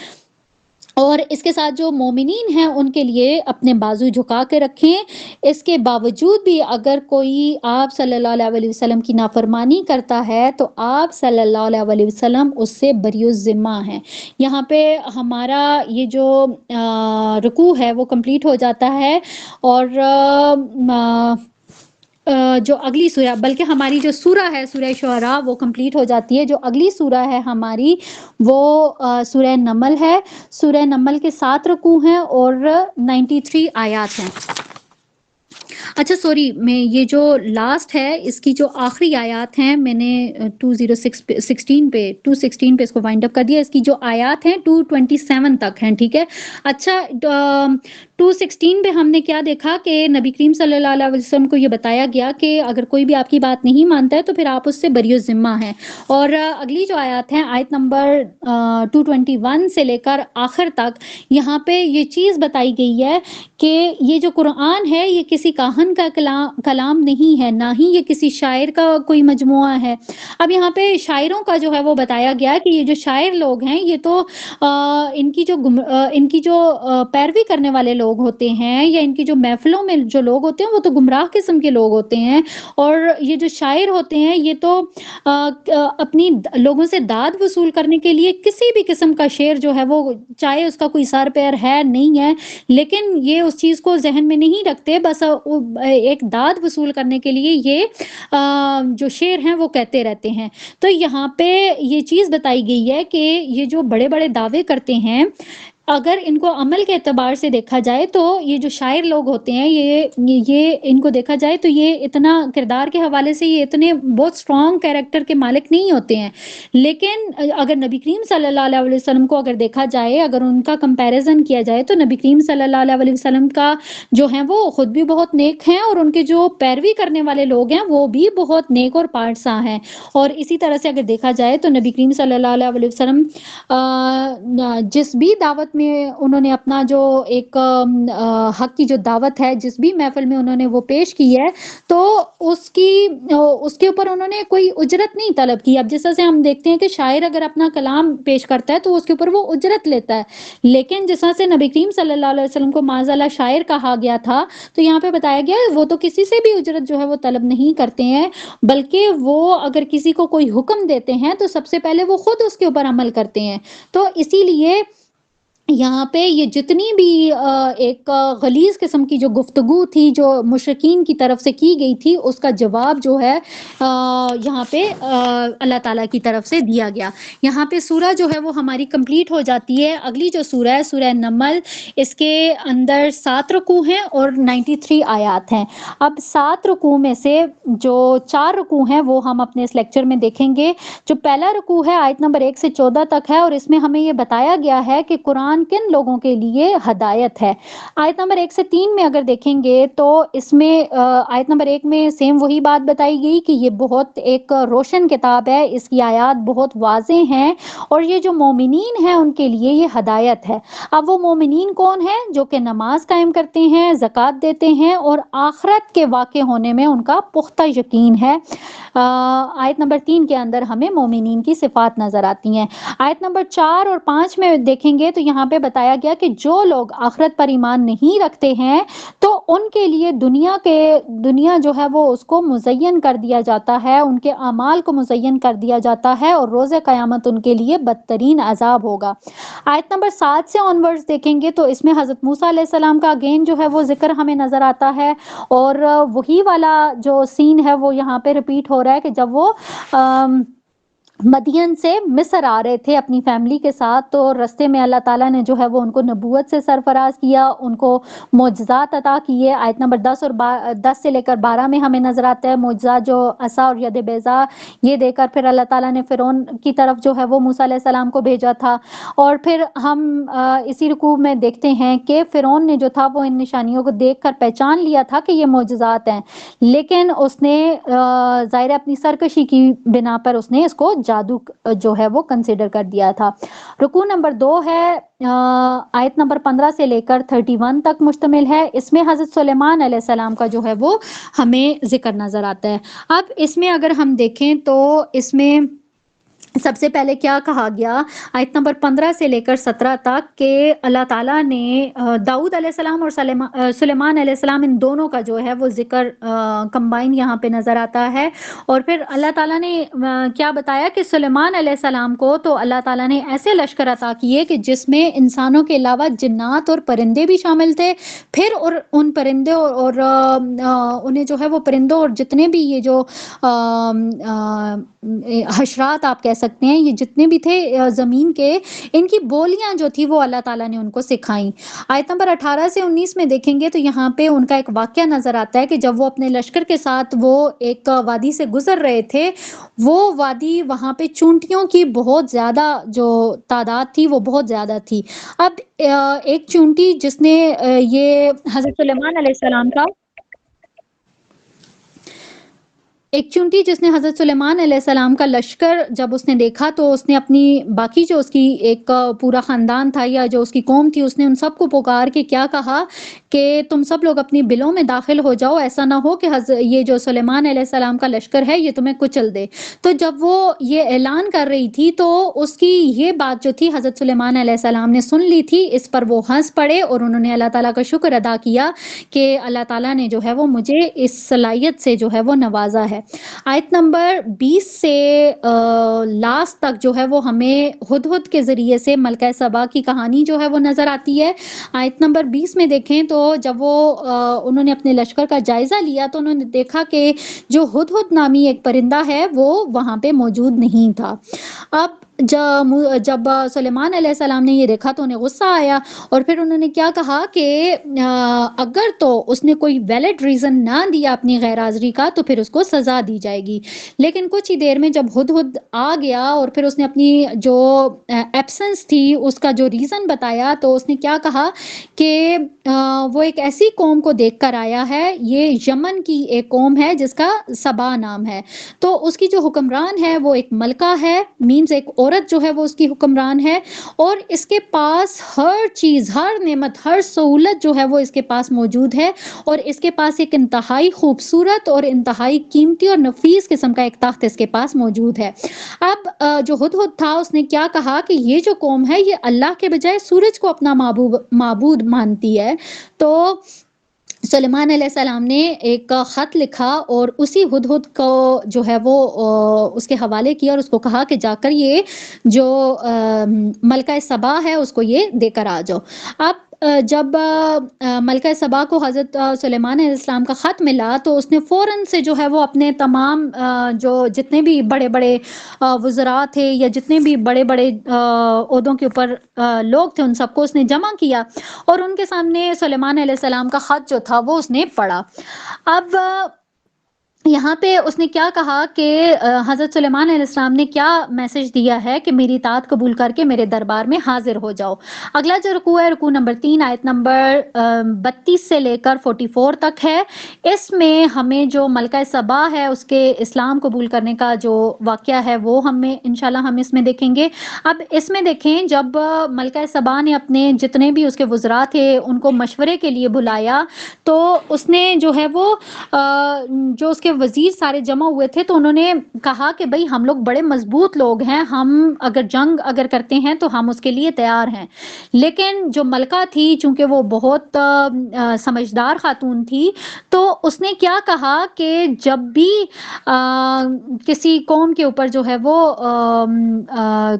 اور اس کے ساتھ جو مومنین ہیں ان کے لیے اپنے بازو جھکا کے رکھیں۔ اس کے باوجود بھی اگر کوئی آپ صلی اللہ علیہ وسلم کی نافرمانی کرتا ہے تو آپ صلی اللہ علیہ وسلم اس سے بری الذمہ ہیں۔ یہاں پہ ہمارا یہ جو رکوع ہے وہ کمپلیٹ ہو جاتا ہے، اور جو اگلی سورہ، بلکہ ہماری جو سورہ ہے سورہ شعراء وہ کمپلیٹ ہو جاتی ہے۔ جو اگلی سورہ ہے ہماری وہ سورہ نمل ہے۔ سورہ نمل کے 7 رکوع ہیں اور 93 آیات ہیں۔ اچھا سوری، میں یہ جو لاسٹ ہے اس کی جو آخری آیات ہیں میں نے 216 پہ اس کو وائنڈ اپ کر دیا۔ اس کی جو آیات ہیں 227 تک ہیں، ٹھیک ہے۔ اچھا 216 پہ ہم نے کیا دیکھا کہ نبی کریم صلی اللہ علیہ وسلم کو یہ بتایا گیا کہ اگر کوئی بھی آپ کی بات نہیں مانتا ہے تو پھر آپ اس سے بری الذمہ ہیں۔ اور اگلی جو آیات ہیں آیت نمبر 221 سے لے کر آخر تک، یہاں پہ یہ چیز بتائی گئی ہے کہ یہ جو قرآن ہے یہ کسی کاہن کا کلام نہیں ہے، نہ ہی یہ کسی شاعر کا کوئی مجموعہ ہے۔ اب یہاں پہ شاعروں کا جو ہے وہ بتایا گیا کہ یہ جو شاعر لوگ ہیں یہ تو ان کی جو پیروی کرنے والے لوگ ہوتے ہیں، یا ان کی جو محفلوں میں جو لوگ ہوتے ہیں وہ تو گمراہ قسم کے لوگ ہوتے ہیں، اور یہ جو شاعر ہوتے ہیں یہ تو اپنی لوگوں سے داد وصول کرنے کے لیے کسی بھی قسم کا شعر جو ہے وہ، چاہے اس کا کوئی سر پیر ہے نہیں ہے، لیکن یہ اس چیز کو ذہن میں نہیں رکھتے، بس ایک داد وصول کرنے کے لیے یہ جو شعر ہیں وہ کہتے رہتے ہیں۔ تو یہاں پہ یہ چیز بتائی گئی ہے کہ یہ جو بڑے بڑے دعوے کرتے ہیں، اگر ان کو عمل کے اعتبار سے دیکھا جائے تو یہ جو شاعر لوگ ہوتے ہیں یہ ان کو دیکھا جائے تو یہ اتنا کردار کے حوالے سے یہ اتنے بہت سٹرونگ کیریکٹر کے مالک نہیں ہوتے ہیں، لیکن اگر نبی کریم صلی اللہ علیہ وسلم کو اگر دیکھا جائے، اگر ان کا کمپیریزن کیا جائے تو نبی کریم صلی اللہ علیہ وسلم کا جو ہیں وہ خود بھی بہت نیک ہیں، اور ان کے جو پیروی کرنے والے لوگ ہیں وہ بھی بہت نیک اور پارسا ہیں۔ اور اسی طرح سے اگر دیکھا جائے تو نبی کریم صلی اللہ علیہ وسلم جس بھی دعوت میں انہوں نے اپنا جو ایک حق کی جو دعوت ہے، جس بھی محفل میں انہوں نے وہ پیش کی ہے، تو اس کے اوپر انہوں نے کوئی اجرت نہیں طلب کی۔ اب جس طرح سے ہم دیکھتے ہیں کہ شاعر اگر اپنا کلام پیش کرتا ہے تو اس کے اوپر وہ اجرت لیتا ہے، لیکن جس طرح سے نبی کریم صلی اللہ علیہ وسلم کو معاذ اللہ شاعر کہا گیا تھا، تو یہاں پہ بتایا گیا وہ تو کسی سے بھی اجرت جو ہے وہ طلب نہیں کرتے ہیں، بلکہ وہ اگر کسی کو کوئی حکم دیتے ہیں تو سب سے پہلے وہ خود اس کے اوپر عمل کرتے ہیں۔ تو اسی لیے یہاں پہ یہ جتنی بھی ایک غلیظ قسم کی جو گفتگو تھی جو مشرکین کی طرف سے کی گئی تھی، اس کا جواب جو ہے یہاں پہ اللہ تعالیٰ کی طرف سے دیا گیا۔ یہاں پہ سورہ جو ہے وہ ہماری کمپلیٹ ہو جاتی ہے۔ اگلی جو سورہ ہے سورہ نمل، اس کے اندر 7 رکوع ہیں اور 93 آیات ہیں۔ اب 7 رکوع میں سے جو 4 رکوع ہیں وہ ہم اپنے اس لیکچر میں دیکھیں گے۔ جو پہلا رکوع ہے آیت نمبر 1 سے 14 تک ہے، اور اس میں ہمیں یہ بتایا گیا ہے کہ قرآن کن لوگوں کے لیے ہدایت ہے۔ آیت نمبر 1 سے 3 میں اگر دیکھیں گے تو اس میں آیت نمبر 1 میں سیم وہی بات بتائی گئی کہ یہ بہت ایک روشن کتاب ہے، اس کی آیات بہت واضح ہیں، اور یہ جو مومنین ہیں ان کے لیے یہ ہدایت ہے۔ اب وہ مومنین کون ہیں؟ جو کہ نماز قائم کرتے ہیں، زکوٰۃ دیتے ہیں، اور آخرت کے واقع ہونے میں ان کا پختہ یقین ہے۔ آیت نمبر 3 کے اندر ہمیں مومنین کی صفات نظر آتی ہیں۔ آیت نمبر 4 اور 5 میں دیکھیں گے تو یہاں پہ بتایا گیا کہ جو لوگ آخرت پر ایمان نہیں رکھتے ہیں تو ان کے لیے دنیا جو ہے وہ اس کو مزین کر دیا جاتا ہے، ان کے اعمال کو مزین کر دیا جاتا ہے، اور روز قیامت ان کے لیے بدترین عذاب ہوگا۔ آیت نمبر 7 سے آنورڈز دیکھیں گے تو اس میں حضرت موسیٰ علیہ السلام کا اگین جو ہے وہ ذکر ہمیں نظر آتا ہے، اور وہی والا جو سین ہے وہ یہاں پہ ریپیٹ ہو رہا ہے کہ جب وہ مدین سے مصر آ رہے تھے اپنی فیملی کے ساتھ، تو رستے میں اللہ تعالیٰ نے جو ہے وہ ان کو نبوت سے سرفراز کیا، ان کو معجزات عطا کیے۔ آیت نمبر 10 اور 10 سے لے کر 12 میں ہمیں نظر آتا ہے معجزات، جو عصا اور ید بیضا یہ دے کر پھر اللہ تعالیٰ نے فرعون کی طرف جو ہے وہ موسیٰ علیہ السلام کو بھیجا تھا۔ اور پھر ہم اسی رکوع میں دیکھتے ہیں کہ فرعون نے جو تھا وہ ان نشانیوں کو دیکھ کر پہچان لیا تھا کہ یہ معجزات ہیں، لیکن اس نے ظاہر اپنی سرکشی کی بنا پر اس نے اس کو جادو جو ہے وہ کنسیڈر کر دیا تھا۔ رکوع نمبر 2 ہے، آیت نمبر 15 سے لے کر 31 تک مشتمل ہے۔ اس میں حضرت سلیمان علیہ السلام کا جو ہے وہ ہمیں ذکر نظر آتا ہے۔ اب اس میں اگر ہم دیکھیں تو اس میں سب سے پہلے کیا کہا گیا، آیت نمبر 15 سے لے کر 17 تک، کہ اللہ تعالیٰ نے داؤد علیہ السلام اور سلیمان علیہ السلام ان دونوں کا جو ہے وہ ذکر کمبائن یہاں پہ نظر آتا ہے۔ اور پھر اللہ تعالیٰ نے کیا بتایا کہ سلیمان علیہ السلام کو تو اللہ تعالیٰ نے ایسے لشکر عطا کیے کہ جس میں انسانوں کے علاوہ جنات اور پرندے بھی شامل تھے، پھر اور ان پرندے اور انہیں جو ہے وہ پرندوں اور جتنے بھی یہ جو حشرات آپ کہہ سکتے ہیں، یہ جتنے بھی تھے زمین کے، ان کی بولیاں جو تھی وہ اللہ تعالیٰ نے ان کو سکھائیں۔ آیت نمبر 18 سے 19 میں دیکھیں گے تو یہاں پہ ان کا ایک واقعہ نظر آتا ہے کہ جب وہ اپنے لشکر کے ساتھ وہ ایک وادی سے گزر رہے تھے، وہ وادی وہاں پہ چونٹیوں کی بہت زیادہ جو تعداد تھی وہ بہت زیادہ تھی۔ اب ایک چونٹی جس نے یہ حضرت سلیمان علیہ السلام کا ایک چونٹی جس نے حضرت سلیمان علیہ السلام کا لشکر جب اس نے دیکھا تو اس نے اپنی باقی جو اس کی ایک پورا خاندان تھا یا جو اس کی قوم تھی، اس نے ان سب کو پکار کے کیا کہا کہ تم سب لوگ اپنی بلوں میں داخل ہو جاؤ، ایسا نہ ہو کہ یہ جو سلیمان علیہ السلام کا لشکر ہے یہ تمہیں کچل دے۔ تو جب وہ یہ اعلان کر رہی تھی تو اس کی یہ بات جو تھی حضرت سلیمان علیہ السلام نے سن لی تھی، اس پر وہ ہنس پڑے اور انہوں نے اللہ تعالیٰ کا شکر ادا کیا کہ اللہ تعالیٰ نے جو ہے وہ مجھے اس صلاحیت سے جو ہے وہ نوازا ہے۔ آیت نمبر 20 سے لاسٹ تک جو ہے وہ ہمیں ہدہد کے ذریعے سے ملکہ سبا کی کہانی جو ہے وہ نظر آتی ہے۔ آیت نمبر 20 میں دیکھیں تو جب وہ انہوں نے اپنے لشکر کا جائزہ لیا تو انہوں نے دیکھا کہ جو ہدہد نامی ایک پرندہ ہے وہ وہاں پہ موجود نہیں تھا۔ اب جب سلیمان علیہ السلام نے یہ دیکھا تو انہیں غصہ آیا، اور پھر انہوں نے کیا کہا کہ اگر تو اس نے کوئی ویلڈ ریزن نہ دیا اپنی غیر حاضری کا تو پھر اس کو سزا دی جائے گی۔ لیکن کچھ ہی دیر میں جب ہدہد آ گیا اور پھر اس نے اپنی جو ایبسنس تھی اس کا جو ریزن بتایا، تو اس نے کیا کہا کہ وہ ایک ایسی قوم کو دیکھ کر آیا ہے، یہ یمن کی ایک قوم ہے جس کا سبا نام ہے، تو اس کی جو حکمران ہے وہ ایک ملکہ ہے، مینز ایک عورت جو ہے وہ اس کی حکمران ہے، اور اس کے پاس ہر چیز، ہر نعمت، ہر سہولت جو ہے وہ اس کے پاس موجود ہے، اور اس کے پاس ایک انتہائی خوبصورت اور انتہائی قیمتی اور نفیس قسم کا ایک تخت اس کے پاس موجود ہے۔ اب جو ہدہد تھا اس نے کیا کہا کہ یہ جو قوم ہے یہ اللہ کے بجائے سورج کو اپنا معبود مانتی ہے۔ تو سلیمان علیہ السلام نے ایک خط لکھا اور اسی ہدہد کو جو ہے وہ اس کے حوالے کیا اور اس کو کہا کہ جا کر یہ جو ملکہ سبا ہے اس کو یہ دے کر آ جاؤ۔ اب جب ملکہ سبا کو حضرت سلیمان علیہ السلام کا خط ملا تو اس نے فوراً سے جو ہے وہ اپنے تمام جو جتنے بھی بڑے بڑے وزراء تھے یا جتنے بھی بڑے بڑے عہدوں کے اوپر لوگ تھے ان سب کو اس نے جمع کیا اور ان کے سامنے سلیمان علیہ السلام کا خط جو تھا وہ اس نے پڑھا۔ اب یہاں پہ اس نے کیا کہا کہ حضرت سلیمان علیہ السلام نے کیا میسج دیا ہے کہ میری اطاعت قبول کر کے میرے دربار میں حاضر ہو جاؤ۔ اگلا جو رکوع ہے رکوع نمبر 3 آیت نمبر 32 سے لے کر 44 تک ہے۔ اس میں ہمیں جو ملکہ سبا ہے اس کے اسلام قبول کرنے کا جو واقعہ ہے وہ ہمیں انشاءاللہ ہم اس میں دیکھیں گے۔ اب اس میں دیکھیں جب ملکہ سبا نے اپنے جتنے بھی اس کے وزراء تھے ان کو مشورے کے لیے بلایا تو اس نے جو ہے وہ جو اس کے وزیر سارے جمع ہوئے تھے تو انہوں نے کہا کہ بھئی ہم لوگ بڑے مضبوط لوگ ہیں، ہم اگر جنگ کرتے ہیں تو ہم اس کے لیے تیار ہیں۔ لیکن جو ملکہ تھی چونکہ وہ بہت سمجھدار خاتون تھی تو اس نے کیا کہا کہ جب بھی کسی قوم کے اوپر جو ہے وہ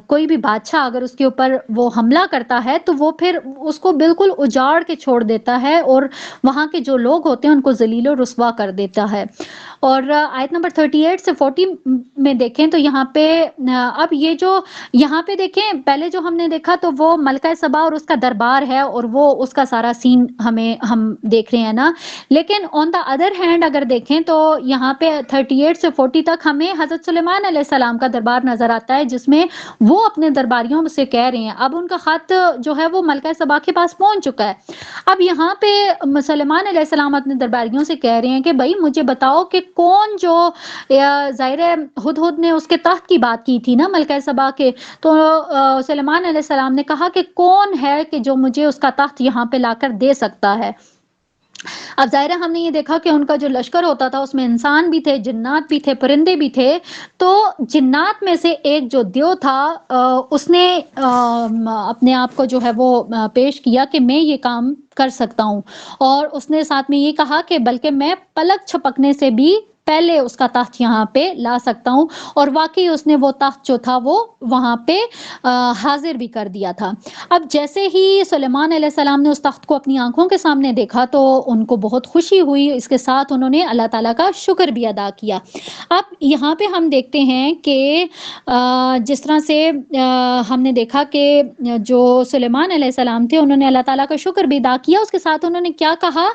کوئی بھی بادشاہ اگر اس کے اوپر وہ حملہ کرتا ہے تو وہ پھر اس کو بالکل اجاڑ کے چھوڑ دیتا ہے اور وہاں کے جو لوگ ہوتے ہیں ان کو ذلیل و رسوا کر دیتا ہے۔ اور آیت نمبر 38 سے 40 میں دیکھیں تو یہاں پہ اب یہ جو یہاں پہ دیکھیں پہلے جو ہم نے دیکھا تو وہ ملکہ سبا اور اس کا دربار ہے اور وہ اس کا سارا سین ہم دیکھ رہے ہیں نا، لیکن آن دا ادر ہینڈ اگر دیکھیں تو یہاں پہ 38 سے 40 تک ہمیں حضرت سلیمان علیہ السلام کا دربار نظر آتا ہے، جس میں وہ اپنے درباریوں سے کہہ رہے ہیں، اب ان کا خط جو ہے وہ ملکہ سبا کے پاس پہنچ چکا ہے۔ اب یہاں پہ سلیمان علیہ السلام اپنے درباریوں سے کہہ رہے ہیں کہ بھائی مجھے بتاؤ کہ کون جو ظاہر ہے ہدہد نے اس کے تخت کی بات کی تھی نا ملکہ سبا کے، تو سلیمان علیہ السلام نے کہا کہ کون ہے کہ جو مجھے اس کا تخت یہاں پہ لا کر دے سکتا ہے۔ اب ظاہر ہے ہم نے یہ دیکھا کہ ان کا جو لشکر ہوتا تھا اس میں انسان بھی تھے، جنات بھی تھے، پرندے بھی تھے، تو جنات میں سے ایک جو دیو تھا اس نے اپنے آپ کو جو ہے وہ پیش کیا کہ میں یہ کام کر سکتا ہوں، اور اس نے ساتھ میں یہ کہا کہ بلکہ میں پلک چھپکنے سے بھی پہلے اس کا تخت یہاں پہ لا سکتا ہوں، اور واقعی اس نے وہ تخت جو تھا وہ وہاں پہ حاضر بھی کر دیا تھا۔ اب جیسے ہی سلیمان علیہ السلام نے اس تخت کو اپنی آنکھوں کے سامنے دیکھا تو ان کو بہت خوشی ہوئی، اس کے ساتھ انہوں نے اللہ تعالیٰ کا شکر بھی ادا کیا۔ اب یہاں پہ ہم دیکھتے ہیں کہ جس طرح سے ہم نے دیکھا کہ جو سلیمان علیہ السلام تھے انہوں نے اللہ تعالیٰ کا شکر بھی ادا کیا، اس کے ساتھ انہوں نے کیا کہا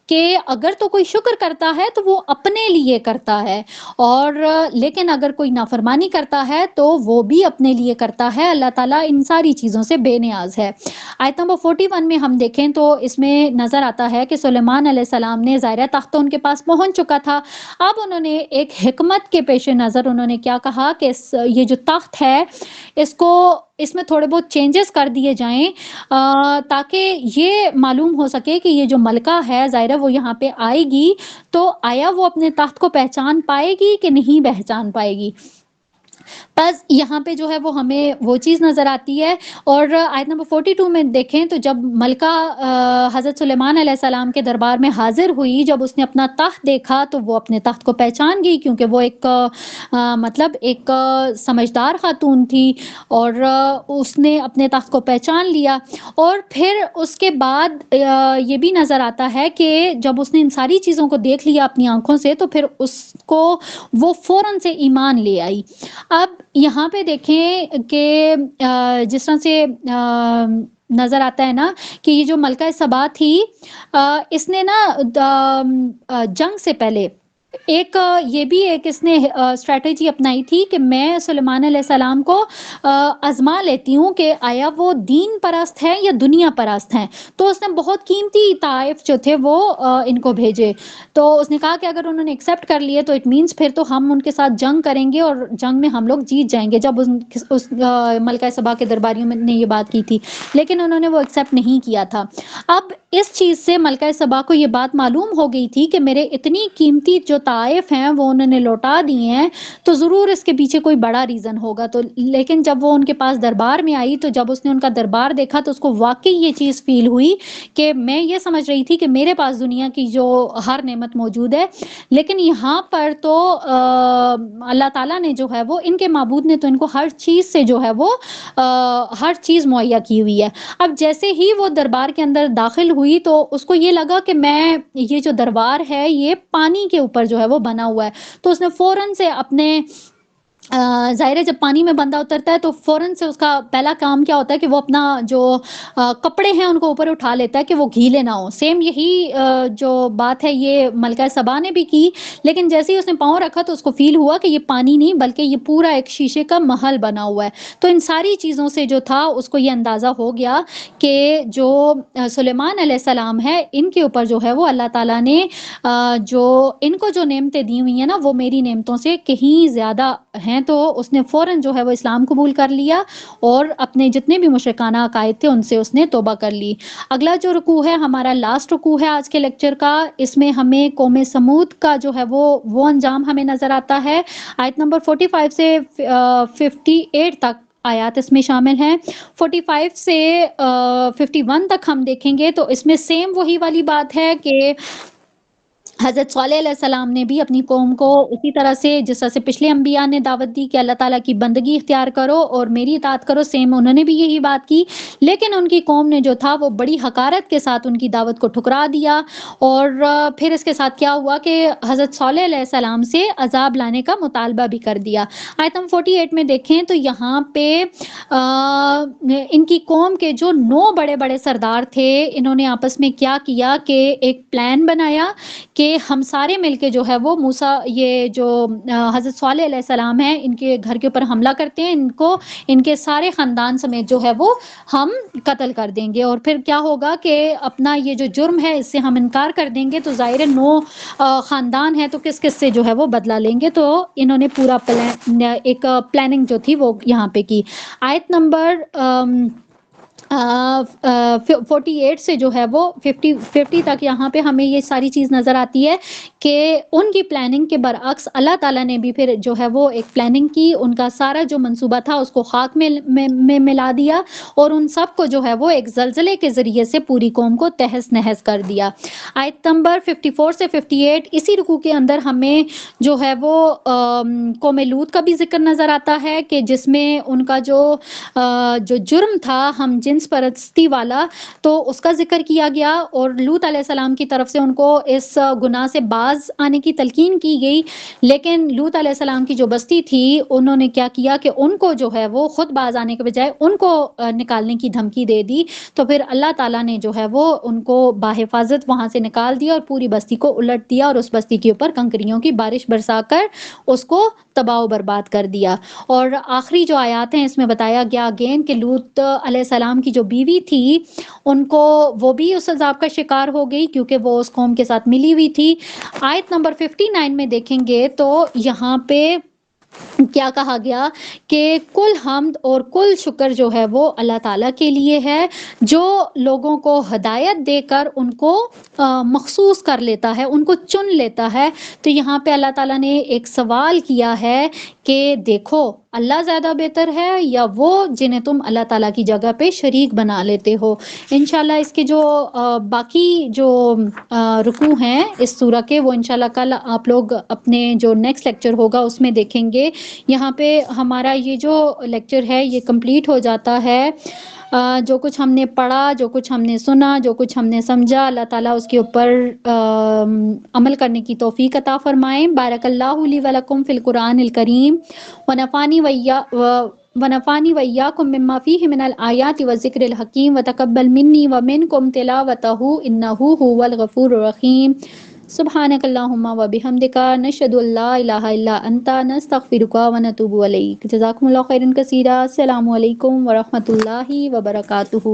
کہ اگر تو کوئی شکر کرتا ہے تو وہ اپنے لیے کرتا ہے، اور لیکن اگر کوئی نافرمانی کرتا ہے تو وہ بھی اپنے لیے کرتا ہے، اللہ تعالیٰ ان ساری چیزوں سے بے نیاز ہے۔ آیت نمبر 41 میں ہم دیکھیں تو اس میں نظر آتا ہے کہ سلیمان علیہ السلام نے ظاہر تخت ان کے پاس پہنچ چکا تھا، اب انہوں نے ایک حکمت کے پیش نظر انہوں نے کیا کہا کہ یہ جو تخت ہے اس میں تھوڑے بہت چینجز کر دیے جائیں تاکہ یہ معلوم ہو سکے کہ یہ جو ملکہ ہے ظاہر وہ یہاں پہ آئے گی تو آیا وہ اپنے تخت کو پہچان پائے گی کہ نہیں پہچان پائے گی۔ بس یہاں پہ جو ہے وہ ہمیں وہ چیز نظر آتی ہے، اور آیت نمبر 42 میں دیکھیں تو جب ملکہ حضرت سلیمان علیہ السلام کے دربار میں حاضر ہوئی، جب اس نے اپنا تخت دیکھا تو وہ اپنے تخت کو پہچان گئی، کیونکہ وہ ایک مطلب ایک سمجھدار خاتون تھی، اور اس نے اپنے تخت کو پہچان لیا۔ اور پھر اس کے بعد یہ بھی نظر آتا ہے کہ جب اس نے ان ساری چیزوں کو دیکھ لیا اپنی آنکھوں سے تو پھر اس کو وہ فوراً سے ایمان لے آئی۔ اب یہاں پہ دیکھیں کہ جس طرح سے نظر آتا ہے نا کہ یہ جو ملکہ سبا تھی اس نے نا جنگ سے پہلے ایک یہ بھی ایک اس نے اسٹریٹجی اپنائی تھی کہ میں سلیمان علیہ السلام کو آزما لیتی ہوں کہ آیا وہ دین پرست ہے یا دنیا پرست ہیں، تو اس نے بہت قیمتی طائف جو تھے وہ ان کو بھیجے، تو اس نے کہا کہ اگر انہوں نے ایکسیپٹ کر لیے تو اٹ مینس پھر تو ہم ان کے ساتھ جنگ کریں گے اور جنگ میں ہم لوگ جیت جائیں گے، جب اس ملکہ سبا کے درباریوں نے یہ بات کی تھی، لیکن انہوں نے وہ ایکسیپٹ نہیں کیا تھا۔ اب اس چیز سے ملکہ سبا کو یہ بات معلوم ہو گئی تھی کہ میرے اتنی قیمتی جو طائف ہیں وہ انہوں نے لوٹا دیے ہیں، تو ضرور اس کے پیچھے کوئی بڑا ریزن ہوگا، تو لیکن جب وہ ان کے پاس دربار میں آئی تو جب اس نے ان کا دربار دیکھا تو اس کو واقعی یہ چیز فیل ہوئی کہ میں یہ سمجھ رہی تھی کہ میرے پاس دنیا کی جو ہر نعمت موجود ہے، لیکن یہاں پر تو اللہ تعالیٰ نے جو ہے وہ ان کے معبود نے تو ان کو ہر چیز سے جو ہے وہ ہر چیز مہیا کی ہوئی ہے۔ اب جیسے ہی وہ دربار کے اندر داخل ہوئی تو اس کو یہ لگا کہ میں یہ جو دربار ہے یہ پانی کے اوپر جو ہے وہ بنا ہوا ہے، تو اس نے فوراً سے اپنے ظاہر ہے جب پانی میں بندہ اترتا ہے تو فوراً سے اس کا پہلا کام کیا ہوتا ہے کہ وہ اپنا جو کپڑے ہیں ان کو اوپر اٹھا لیتا ہے کہ وہ گیلے نہ ہوں۔ سیم یہی جو بات ہے یہ ملکہ سبا نے بھی کی، لیکن جیسے ہی اس نے پاؤں رکھا تو اس کو فیل ہوا کہ یہ پانی نہیں بلکہ یہ پورا ایک شیشے کا محل بنا ہوا ہے، تو ان ساری چیزوں سے جو تھا اس کو یہ اندازہ ہو گیا کہ جو سلیمان علیہ السلام ہے ان کے اوپر جو ہے وہ اللہ تعالیٰ نے جو ان کو جو نعمتیں دی ہوئی ہیں نا وہ میری نعمتوں سے کہیں زیادہ ہیں، تو اس نے فوراً جو ہے وہ اسلام قبول کر لیا اور اپنے جتنے بھی مشرکانہ عقائد تھے ان سے اس نے توبہ کر لی۔ اگلا جو رکوع ہے ہمارا لاسٹ رکوع ہے آج کے لیکچر کا، اس میں ہمیں قوم سمود کا جو ہے وہ انجام ہمیں نظر آتا ہے۔ آیت نمبر 45 سے 58 تک آیات اس میں شامل ہیں۔ 45 سے 51 تک ہم دیکھیں گے تو اس میں سیم وہی والی بات ہے کہ حضرت صالح علیہ السلام نے بھی اپنی قوم کو اسی طرح سے جس طرح سے پچھلے انبیاء نے دعوت دی کہ اللہ تعالیٰ کی بندگی اختیار کرو اور میری اطاعت کرو، سیم انہوں نے بھی یہی بات کی، لیکن ان کی قوم نے جو تھا وہ بڑی حقارت کے ساتھ ان کی دعوت کو ٹھکرا دیا، اور پھر اس کے ساتھ کیا ہوا کہ حضرت صالح علیہ السلام سے عذاب لانے کا مطالبہ بھی کر دیا۔ آیت نمبر 48 میں دیکھیں تو یہاں پہ ان کی قوم کے جو 9 بڑے بڑے سردار تھے، انہوں نے آپس میں کیا کیا کہ ایک پلان بنایا کہ ہم سارے مل کے جو ہے وہ موسیٰ، یہ جو حضرت صالح علیہ السلام ہیں، ان کے گھر کے اوپر حملہ کرتے ہیں، ان کو ان کے سارے خاندان سمیت جو ہے وہ ہم قتل کر دیں گے، اور پھر کیا ہوگا کہ اپنا یہ جو جرم ہے اس سے ہم انکار کر دیں گے، تو ظاہر ہے 9 خاندان ہے تو کس کس سے جو ہے وہ بدلہ لیں گے۔ تو انہوں نے پورا ایک پلاننگ جو تھی وہ یہاں پہ کی۔ آیت نمبر 48 سے جو ہے وہ 50 تک یہاں پہ ہمیں یہ ساری چیز نظر آتی ہے کہ ان کی پلاننگ کے برعکس اللہ تعالیٰ نے بھی پھر جو ہے وہ ایک پلاننگ کی، ان کا سارا جو منصوبہ تھا اس کو خاک میں ملا دیا، اور ان سب کو جو ہے وہ ایک زلزلے کے ذریعے سے پوری قوم کو تہس نہس کر دیا۔ آیت نمبر 54 سے 58 اسی رکوع کے اندر ہمیں جو ہے وہ قوم لوط کا بھی ذکر نظر آتا ہے کہ جس میں ان کا جو جرم تھا ہم جنس پرستی والا، تو اس کا ذکر کیا گیا، اور لوط علیہ السلام کی طرف سے ان کو اس گناہ سے باز آنے کی تلقین کی گئی، لیکن لوط علیہ السلام کی جو بستی تھی انہوں نے کیا کیا کہ ان کو جو ہے وہ خود باز آنے کے بجائے ان کو نکالنے کی دھمکی دے دی، تو پھر اللہ تعالیٰ نے جو ہے وہ ان کو بحفاظت وہاں سے نکال دیا اور پوری بستی کو الٹ دیا، اور اس بستی کے اوپر کنکریوں کی بارش برسا کر اس کو تباہ و برباد کر دیا۔ اور آخری جو آیات ہیں اس میں بتایا گیا اگین کہ لوط علیہ السلام کی جو بیوی تھی ان کو وہ بھی اس عذاب کا شکار ہو گئی کیونکہ وہ اس قوم کے ساتھ ملی ہوئی تھی۔ آیت نمبر 59 میں دیکھیں گے تو یہاں پہ کیا کہا گیا کہ کل حمد اور کل شکر جو ہے وہ اللہ تعالیٰ کے لیے ہے، جو لوگوں کو ہدایت دے کر ان کو مخصوص کر لیتا ہے، ان کو چن لیتا ہے۔ تو یہاں پہ اللہ تعالیٰ نے ایک سوال کیا ہے کہ دیکھو اللہ زیادہ بہتر ہے یا وہ جنہیں تم اللہ تعالیٰ کی جگہ پہ شریک بنا لیتے ہو۔ انشاءاللہ اس کے جو باقی جو رکوع ہیں اس سورہ کے وہ انشاءاللہ کل آپ لوگ اپنے جو نیکسٹ لیکچر ہوگا اس میں دیکھیں گے۔ یہاں پہ ہمارا یہ جو لیکچر ہے یہ کمپلیٹ ہو جاتا ہے۔ جو کچھ ہم نے پڑھا، جو کچھ ہم نے سنا، جو کچھ ہم نے سمجھا، اللہ تعالیٰ اس کے اوپر عمل کرنے کی توفیق عطا فرمائیں۔ بارک اللہ لی و لکم فی القرآن الکریم ونفانی وإياكم مما فيه من الآيات والذكر الحكيم وتقبل مني ومنكم تلاوته إنه هو الغفور الرحيم۔ سبحانك اللهم وبحمدك نشهد أن لا إله إلا أنت نستغفرك ونتوب إليك۔ جزاكم الله خيرا كثيرا۔ السلام علیکم ورحمۃ اللہ وبرکاتہ۔